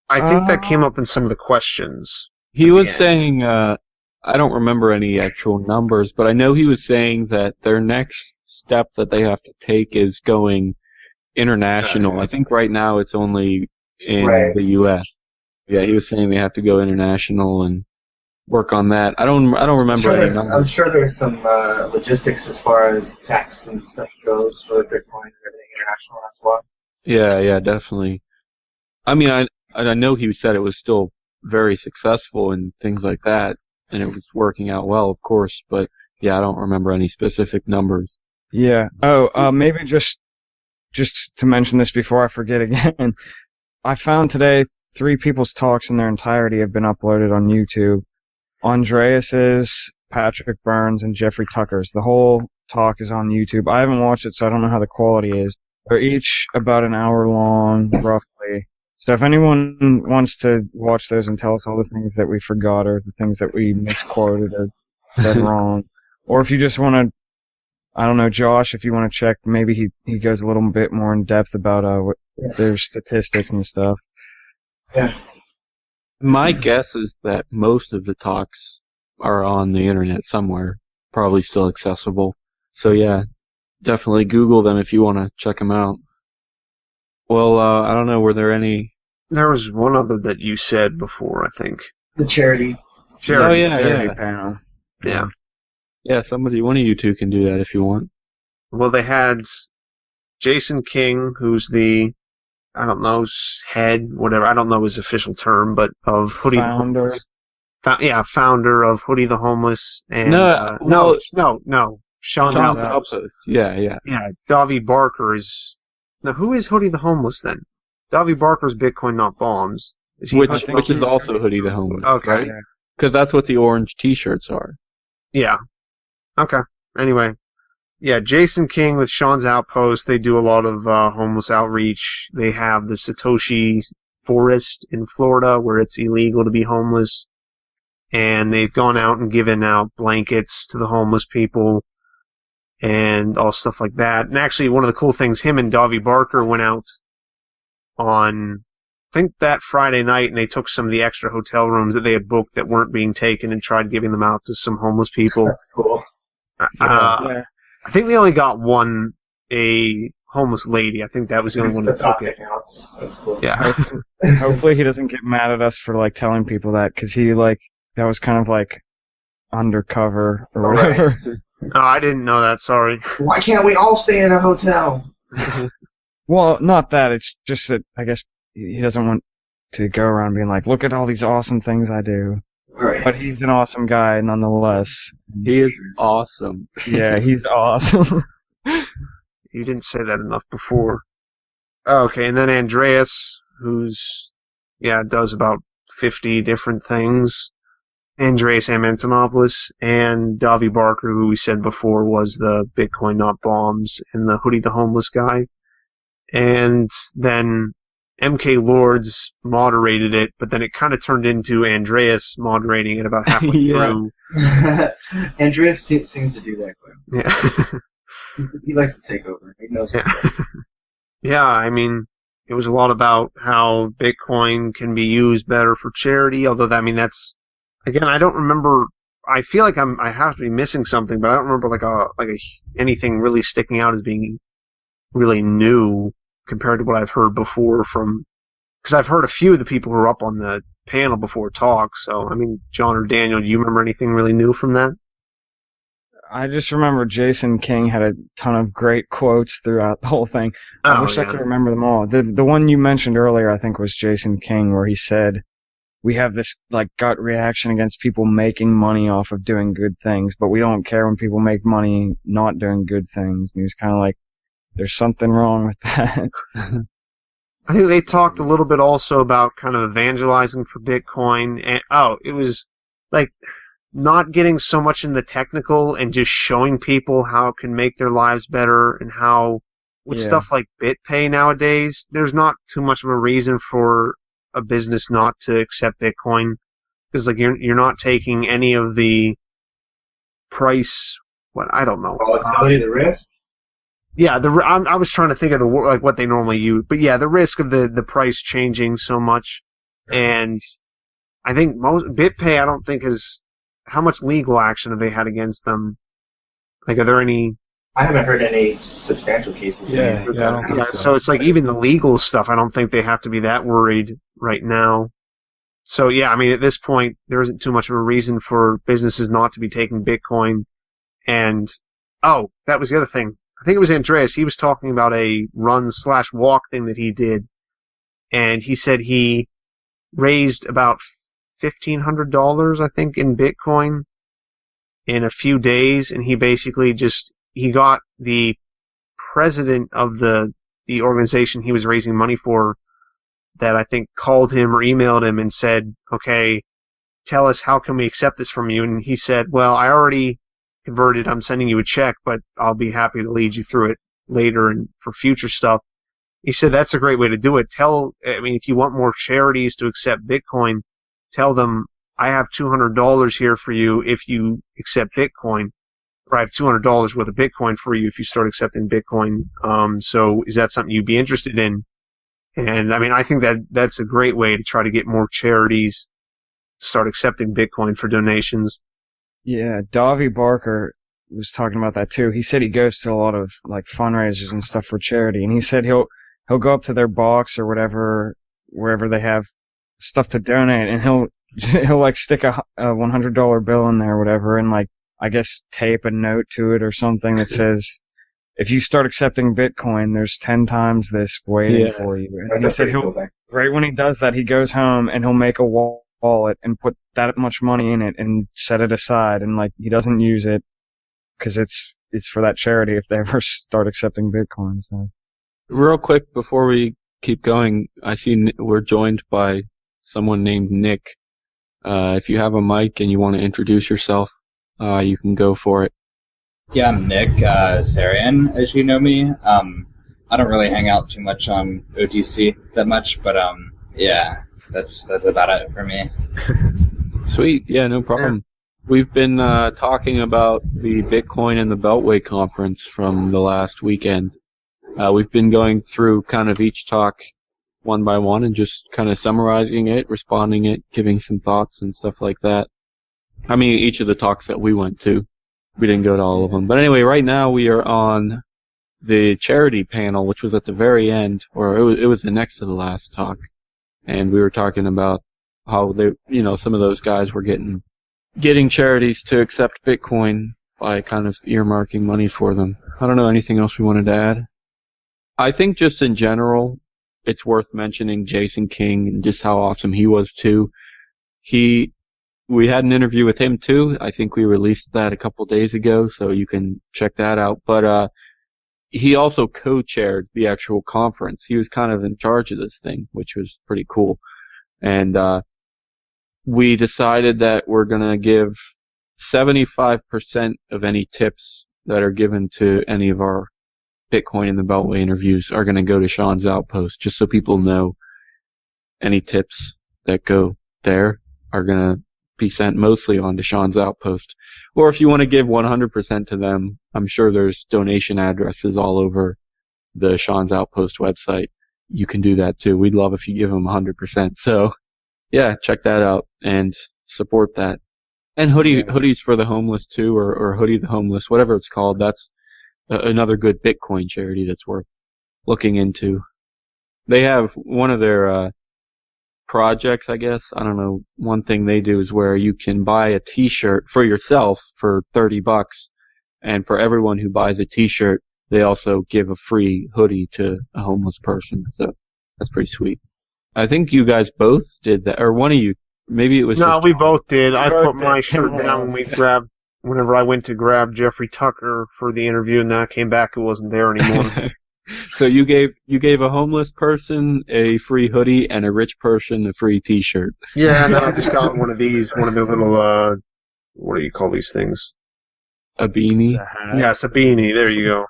I think that came up in some of the questions. He was saying, I don't remember any actual numbers, but I know he was saying that their next step that they have to take is going international. I think right now it's only in the U.S. Yeah, he was saying they have to go international and work on that. I don't remember any numbers. I'm sure there's some logistics as far as tax and stuff goes for Bitcoin and everything international as well. Yeah, definitely. I mean, I know he said it was still very successful and things like that, and it was working out well, of course, but yeah, I don't remember any specific numbers. Yeah. Oh, maybe just to mention this before I forget again, I found today 3 people's talks in their entirety have been uploaded on YouTube. Andreas's, Patrick Byrne's, and Jeffrey Tucker's. The whole talk is on YouTube. I haven't watched it, so I don't know how the quality is. They're each about an hour long, roughly. So if anyone wants to watch those and tell us all the things that we forgot or the things that we misquoted or said wrong, or if you just want to, I don't know, Josh, if you want to check, maybe he goes a little bit more in depth about their statistics and stuff. Yeah. My guess is that most of the talks are on the internet somewhere, probably still accessible. So yeah, definitely Google them if you want to check them out. Well, I don't know, were there any? There was one other that you said before, I think. The charity. Oh yeah. Panel. Yeah. Yeah, one of you two can do that if you want. Well, they had Jason King, who's the, I don't know, head, whatever, I don't know his official term, but of Hoodie Founder. the Homeless. Founder of Hoodie the Homeless. And, no. Sean's Sean's Outpost. Outpost. Yeah. Yeah, Davi Barker is, now who is Hoodie the Homeless then? Davi Barker's Bitcoin Not Bombs. Is he which is also Hoodie the Homeless. Okay. Right? Because that's what the orange t-shirts are. Yeah. Okay. Anyway. Yeah, Jason King with Sean's Outpost, they do a lot of homeless outreach. They have the Satoshi Forest in Florida where it's illegal to be homeless. And they've gone out and given out blankets to the homeless people and all stuff like that. And actually, one of the cool things, him and Davi Barker went out on think that Friday night, and they took some of the extra hotel rooms that they had booked that weren't being taken and tried giving them out to some homeless people. That's cool. I think they only got a homeless lady. I think that was the only one that took it. Counts. That's cool. Yeah. Hopefully he doesn't get mad at us for like telling people that, because that was kind of like undercover or whatever. Oh, I didn't know that. Sorry. Why can't we all stay in a hotel? Well, not that. It's just that I guess he doesn't want to go around being like, look at all these awesome things I do. Right. But he's an awesome guy nonetheless. He is awesome. Yeah, he's awesome. You didn't say that enough before. Okay, and then Andreas, does about 50 different things. Andreas Amantonopoulos, and Davi Barker, who we said before was the Bitcoin Not Bombs and the Hoodie the Homeless guy. And then MK Lords moderated it, but then it kind of turned into Andreas moderating it about halfway through. Andreas seems to do that quite. Yeah. He likes to take over. He knows what's up. Yeah, I mean, it was a lot about how Bitcoin can be used better for charity, although that's, again, I don't remember, I feel like I have to be missing something, but I don't remember anything really sticking out as being really new compared to what I've heard before because I've heard a few of the people who were up on the panel before talk, so, John or Daniel, do you remember anything really new from that? I just remember Jason King had a ton of great quotes throughout the whole thing. I wish I could remember them all. The one you mentioned earlier, I think, was Jason King, where he said, we have this gut reaction against people making money off of doing good things, but we don't care when people make money not doing good things. And he was kind of like, there's something wrong with that. I think they talked a little bit also about kind of evangelizing for Bitcoin. And, it was not getting so much in the technical and just showing people how it can make their lives better, and how with stuff like BitPay nowadays, there's not too much of a reason for a business not to accept Bitcoin, because you're not taking any of the price. I don't know. Volatility, the risk. Yeah, I was trying to think of what they normally use, but yeah, the risk of the price changing so much, and I think most BitPay, I don't think has. How much legal action have they had against them? Are there any? I haven't heard any substantial cases. So it's even the legal stuff, I don't think they have to be that worried right now. So yeah, at this point, there isn't too much of a reason for businesses not to be taking Bitcoin. And, that was the other thing. I think it was Andreas. He was talking about a run/walk thing that he did. And he said he raised about $1,500, I think, in Bitcoin in a few days, and he basically he got the president of the organization he was raising money for, that I think called him or emailed him and said, okay, tell us, how can we accept this from you? And he said, well, I already converted, I'm sending you a check, but I'll be happy to lead you through it later and for future stuff. He said that's a great way to do it. If you want more charities to accept Bitcoin, tell them, I have $200 here for you if you accept Bitcoin, or I have $200 worth of Bitcoin for you if you start accepting Bitcoin. So is that something you'd be interested in? And I think that's a great way to try to get more charities to start accepting Bitcoin for donations. Yeah, Davi Barker was talking about that too. He said he goes to a lot of fundraisers and stuff for charity, and he said he'll go up to their box or whatever, wherever they have stuff to donate, and he'll stick a $100 bill in there or whatever, and I guess tape a note to it or something that says, if you start accepting Bitcoin, there's 10 times this waiting for you. And he said right when he does that, he goes home and he'll make a wallet and put that much money in it and set it aside, and he doesn't use it because it's for that charity if they ever start accepting Bitcoin. So, real quick before we keep going, I see we're joined by someone named Nick. If you have a mic and you want to introduce yourself, you can go for it. Yeah, I'm Nick Sarian, as you know me. I don't really hang out too much on OTC that much, but yeah, that's about it for me. Sweet, yeah, no problem. We've been talking about the Bitcoin and the Beltway conference from the last weekend. We've been going through kind of each talk one by one and just kind of summarizing it, responding it, giving some thoughts and stuff like that. I mean, each of the talks that we went to, we didn't go to all of them. But anyway, right now we are on the charity panel, which was at the very end, or it was the next to the last talk. And we were talking about how they, some of those guys were getting charities to accept Bitcoin by kind of earmarking money for them. I don't know, anything else we wanted to add? I think just in general, it's worth mentioning Jason King and just how awesome he was too. We had an interview with him too. I think we released that a couple days ago, so you can check that out. But he also co-chaired the actual conference. He was kind of in charge of this thing, which was pretty cool. And we decided that we're going to give 75% of any tips that are given to any of our Bitcoin in the Beltway interviews are going to go to Sean's Outpost, just so people know any tips that go there are going to be sent mostly on to Sean's Outpost. Or if you want to give 100% to them, I'm sure there's donation addresses all over the Sean's Outpost website. You can do that too. We'd love if you give them 100%. So, yeah, check that out and support that. And hoodies for the homeless too, or Hoodie the Homeless, whatever it's called. That's another good Bitcoin charity that's worth looking into. They have one of their projects, I guess. I don't know. One thing they do is where you can buy a T-shirt for yourself for $30, and for everyone who buys a T-shirt, they also give a free hoodie to a homeless person. So that's pretty sweet. I think you guys both did that, or one of you. Maybe it was. No, just we both did. I put my did. shirt down whenever I went to grab Jeffrey Tucker for the interview, and then I came back, it wasn't there anymore. So you gave a homeless person a free hoodie and a rich person a free T-shirt. Yeah, and then I just got one of the little what do you call these things? A beanie. Yes, a beanie. There you go.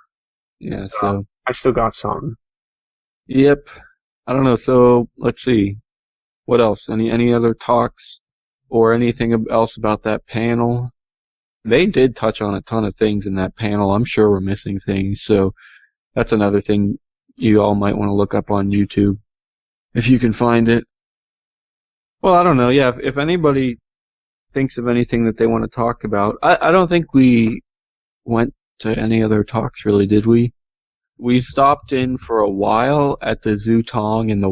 Yeah. So I still got some. Yep. I don't know. So let's see. What else? Any other talks or anything else about that panel? They did touch on a ton of things in that panel. I'm sure we're missing things. So that's another thing you all might want to look up on YouTube if you can find it. Well, I don't know. Yeah, if anybody thinks of anything that they want to talk about, I don't think we went to any other talks really, did we? We stopped in for a while at the Zutong and the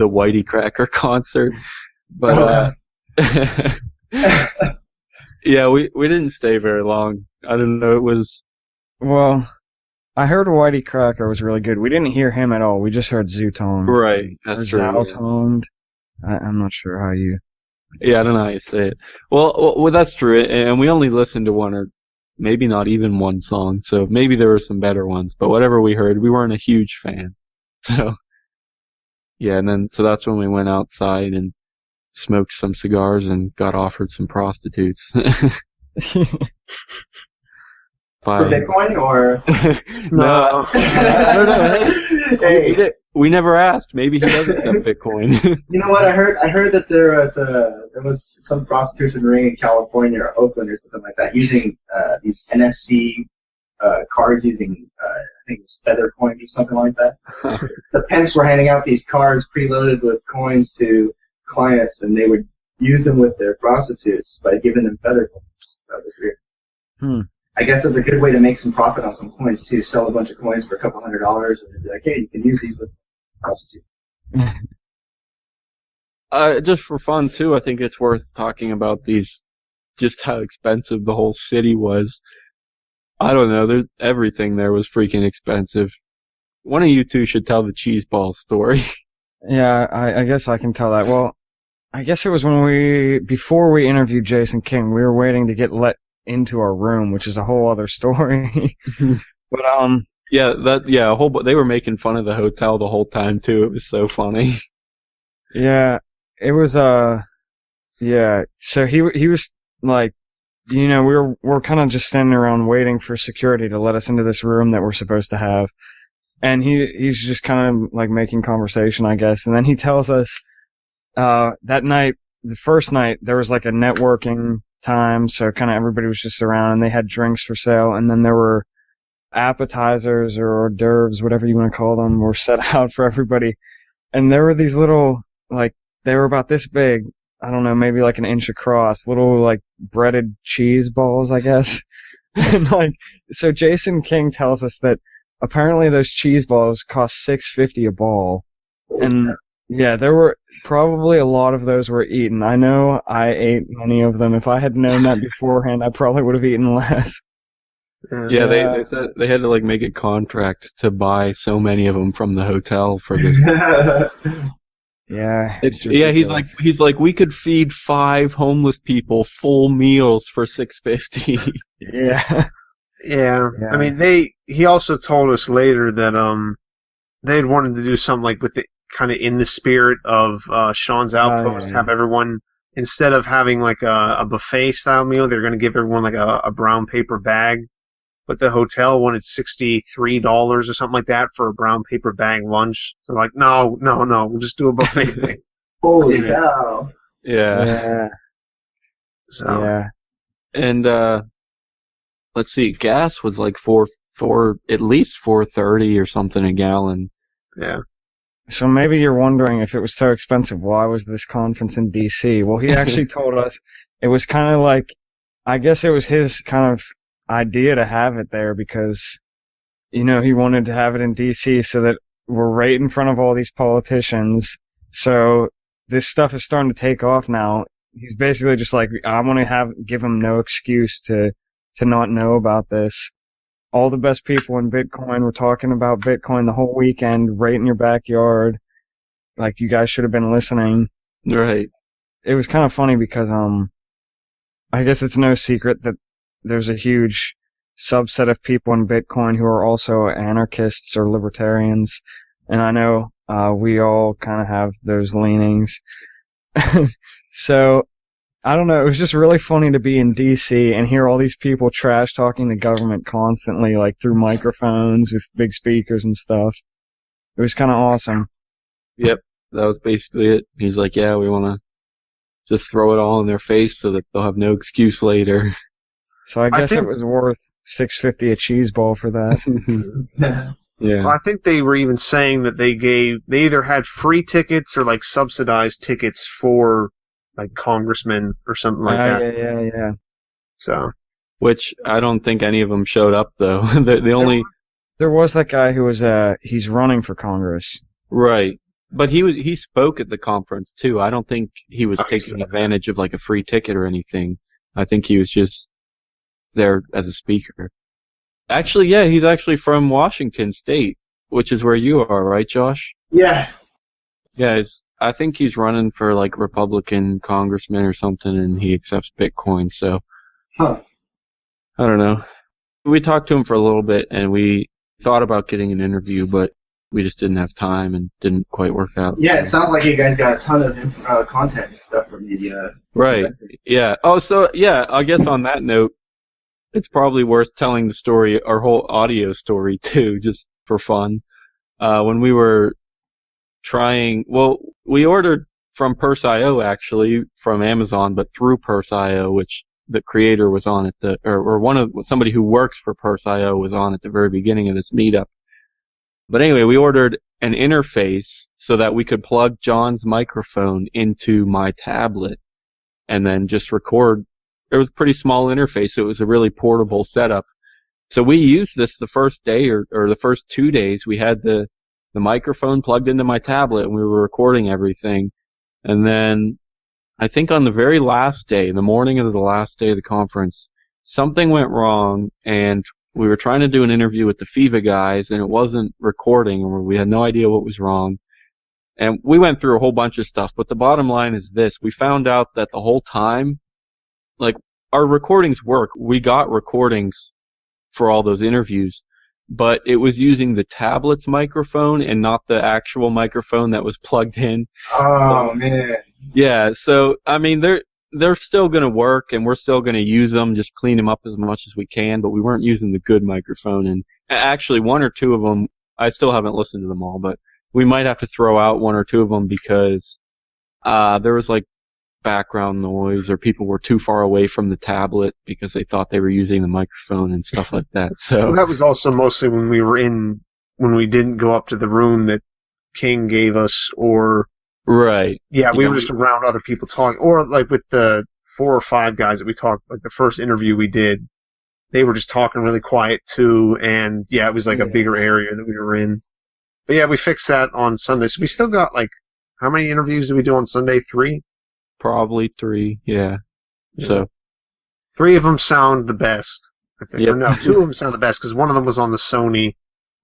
Whitey Cracker concert, but yeah, we didn't stay very long. I don't know. It was I heard Whitey Cracker was really good. We didn't hear him at all. We just heard Zutong. Right. That's true. Zaltonged. I'm not sure how you. Yeah, I don't know how you say it. Well, that's true, and we only listened to one or maybe not even one song, so maybe there were some better ones, but whatever we heard, we weren't a huge fan. So, yeah, and then, so that's when we went outside and smoked some cigars and got offered some prostitutes. For Bitcoin or? No. I don't know. Hey. We never asked. Maybe he does accept Bitcoin. You know what? I heard that there was some prostitution ring in California or Oakland or something like that using these NFC cards using I think it was feather coins or something like that. The pimps were handing out these cards preloaded with coins to clients, and they would use them with their prostitutes by giving them feather coins. That was weird. I guess that's a good way to make some profit on some coins too. Sell a bunch of coins for a couple $100 and they'd be like, hey, you can use these with prostitutes. Just for fun too, I think it's worth talking about just how expensive the whole city was. I don't know, everything there was freaking expensive. One of you two should tell the cheese ball story. Yeah, I guess I can tell that. Well, I guess it was before we interviewed Jason King, we were waiting to get let into our room, which is a whole other story. But they were making fun of the hotel the whole time too. It was so funny. Yeah, it was yeah. So he was like, we were kind of just standing around waiting for security to let us into this room that we're supposed to have, and he's just kind of like making conversation, I guess, and then he tells us that night, the first night, there was like a networking time, so kind of everybody was just around, and they had drinks for sale, and then there were appetizers or hors d'oeuvres, whatever you want to call them, were set out for everybody. and there were these little, like, they were about this big, I don't know, maybe like an inch across, little, like, breaded cheese balls, I guess. And, like, so Jason King tells us that apparently those cheese balls cost $6.50 a ball. And, yeah, there were probably a lot of those were eaten. I know I ate many of them. If I had known that beforehand, I probably would have eaten less. Yeah, they said they had to like make a contract to buy so many of them from the hotel for this. Yeah. He's like we could feed 5 homeless people full meals for $6.50. Yeah. Yeah. I mean, he also told us later that they'd wanted to do something like with the kind of in the spirit of Sean's Outpost, have everyone, instead of having like a buffet style meal, they're going to give everyone like a brown paper bag. But the hotel wanted $63 or something like that for a brown paper bag lunch. So like, no, we'll just do a buffet thing. Holy cow. Yeah. So. Yeah. And let's see, gas was like at least $4.30 or something a gallon. Yeah. So maybe you're wondering, if it was so expensive, why was this conference in DC? Well, he actually told us it was kind of like, I guess it was his kind of idea to have it there because, he wanted to have it in DC so that we're right in front of all these politicians. So this stuff is starting to take off now. He's basically just like, I want to give him no excuse to not know about this. All the best people in Bitcoin were talking about Bitcoin the whole weekend, right in your backyard. Like, you guys should have been listening. Right. It was kind of funny because, I guess it's no secret that there's a huge subset of people in Bitcoin who are also anarchists or libertarians. And I know, we all kind of have those leanings. So, I don't know, it was just really funny to be in DC and hear all these people trash talking the government constantly, like through microphones with big speakers and stuff. It was kind of awesome. Yep, that was basically it. He's like, yeah, we want to just throw it all in their face so that they'll have no excuse later. So I guess it was worth $6.50 a cheese ball for that. Yeah. Well, I think they were even saying that they either had free tickets or like subsidized tickets for like congressmen or something like that. Yeah. So, which I don't think any of them showed up though. There was that guy who was he's running for Congress. Right. But he spoke at the conference too. I don't think he was taking advantage of like a free ticket or anything. I think he was just there as a speaker. Actually, yeah, he's actually from Washington State, which is where you are, right, Josh? Yeah. Yeah, I think he's running for like Republican congressman or something, and he accepts Bitcoin. So, I don't know. We talked to him for a little bit, and we thought about getting an interview, but we just didn't have time and didn't quite work out. Yeah, it sounds like you guys got a ton of content and stuff from the right. Yeah. Oh, so yeah. I guess on that note, it's probably worth telling the story, our whole audio story too, just for fun. When we were we ordered from Purse.io actually from Amazon, but through Purse.io, which the creator was on at somebody who works for Purse.io was on at the very beginning of this meetup. But anyway, we ordered an interface so that we could plug John's microphone into my tablet and then just record. It was a pretty small interface. So it was a really portable setup. So we used this the first day or the first 2 days. We had the microphone plugged into my tablet and we were recording everything. And then I think on the very last day, the morning of the last day of the conference, something went wrong and we were trying to do an interview with the FIVA guys and it wasn't recording or we had no idea what was wrong. And we went through a whole bunch of stuff, but the bottom line is this. We found out that the whole time, like, our recordings work. We got recordings for all those interviews, but it was using the tablet's microphone and not the actual microphone that was plugged in. Oh, man. Yeah, so, I mean, they're still going to work and we're still going to use them, just clean them up as much as we can, but we weren't using the good microphone. And actually, one or two of them, I still haven't listened to them all, but we might have to throw out one or two of them because there was like background noise or people were too far away from the tablet because they thought they were using the microphone and stuff like that. So that was also mostly when we didn't go up to the room that King gave us, or Right. yeah, we Yeah, were just around other people talking, or like with the 4 or 5 guys that we talked, like the first interview we did, they were just talking really quiet too, and yeah, it was like a bigger area that we were in. But yeah, we fixed that on Sunday. So we still got like, how many interviews did we do on Sunday? 3? Probably 3, yeah. So 3 of them sound the best, I think. Yep. Or no, 2 of them sound the best because one of them was on the Sony.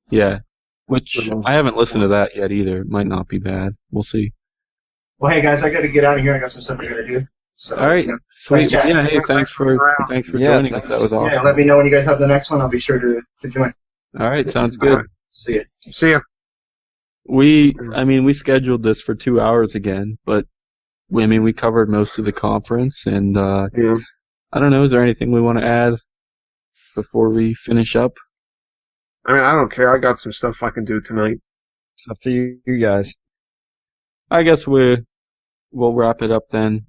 yeah, which I haven't listened to that yet either. It might not be bad. We'll see. Well, hey guys, I got to get out of here. I got some stuff I got to do. So, All right, sweet. chat. Yeah, hey, thanks for joining us. That was awesome. Yeah, let me know when you guys have the next one. I'll be sure to join. All right, sounds good. right. See ya. See ya. We scheduled this for 2 hours again, but we covered most of the conference, and Yeah. I don't know. Is there anything we want to add before we finish up? I mean, I don't care. I got some stuff I can do tonight. It's up to you guys. I guess we'll wrap it up then.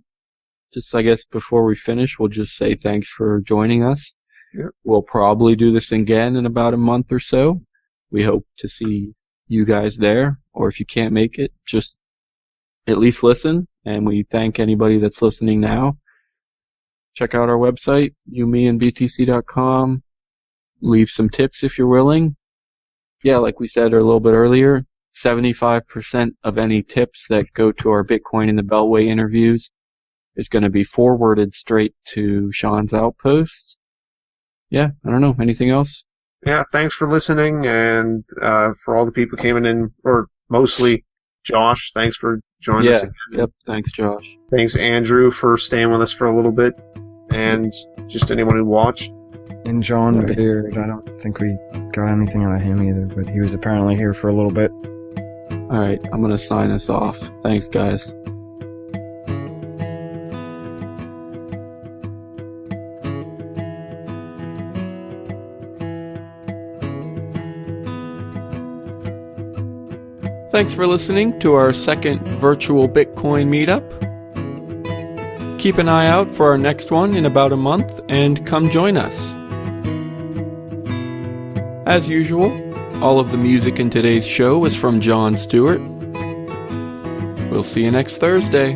Just, I guess, before we finish, we'll just say thanks for joining us. Yep. We'll probably do this again in about a month or so. We hope to see you guys there, or if you can't make it, just at least listen. And we thank anybody that's listening now. Check out our website, youmeandbtc.com. Leave some tips if you're willing. Yeah, like we said a little bit earlier, 75% of any tips that go to our Bitcoin in the Beltway interviews is going to be forwarded straight to Sean's outposts. Yeah, I don't know. Anything else? Yeah, thanks for listening, and for all the people coming in, or mostly Josh, thanks for joining us again. Yep. Thanks, Josh. Thanks, Andrew, for staying with us for a little bit, and just anyone who watched. And John Beard, I don't think we got anything out of him either, but he was apparently here for a little bit. All right, I'm going to sign us off. Thanks, guys. Thanks for listening to our second virtual Bitcoin meetup. Keep an eye out for our next one in about a month and come join us. As usual, all of the music in today's show is from John Stuart. We'll see you next Thursday.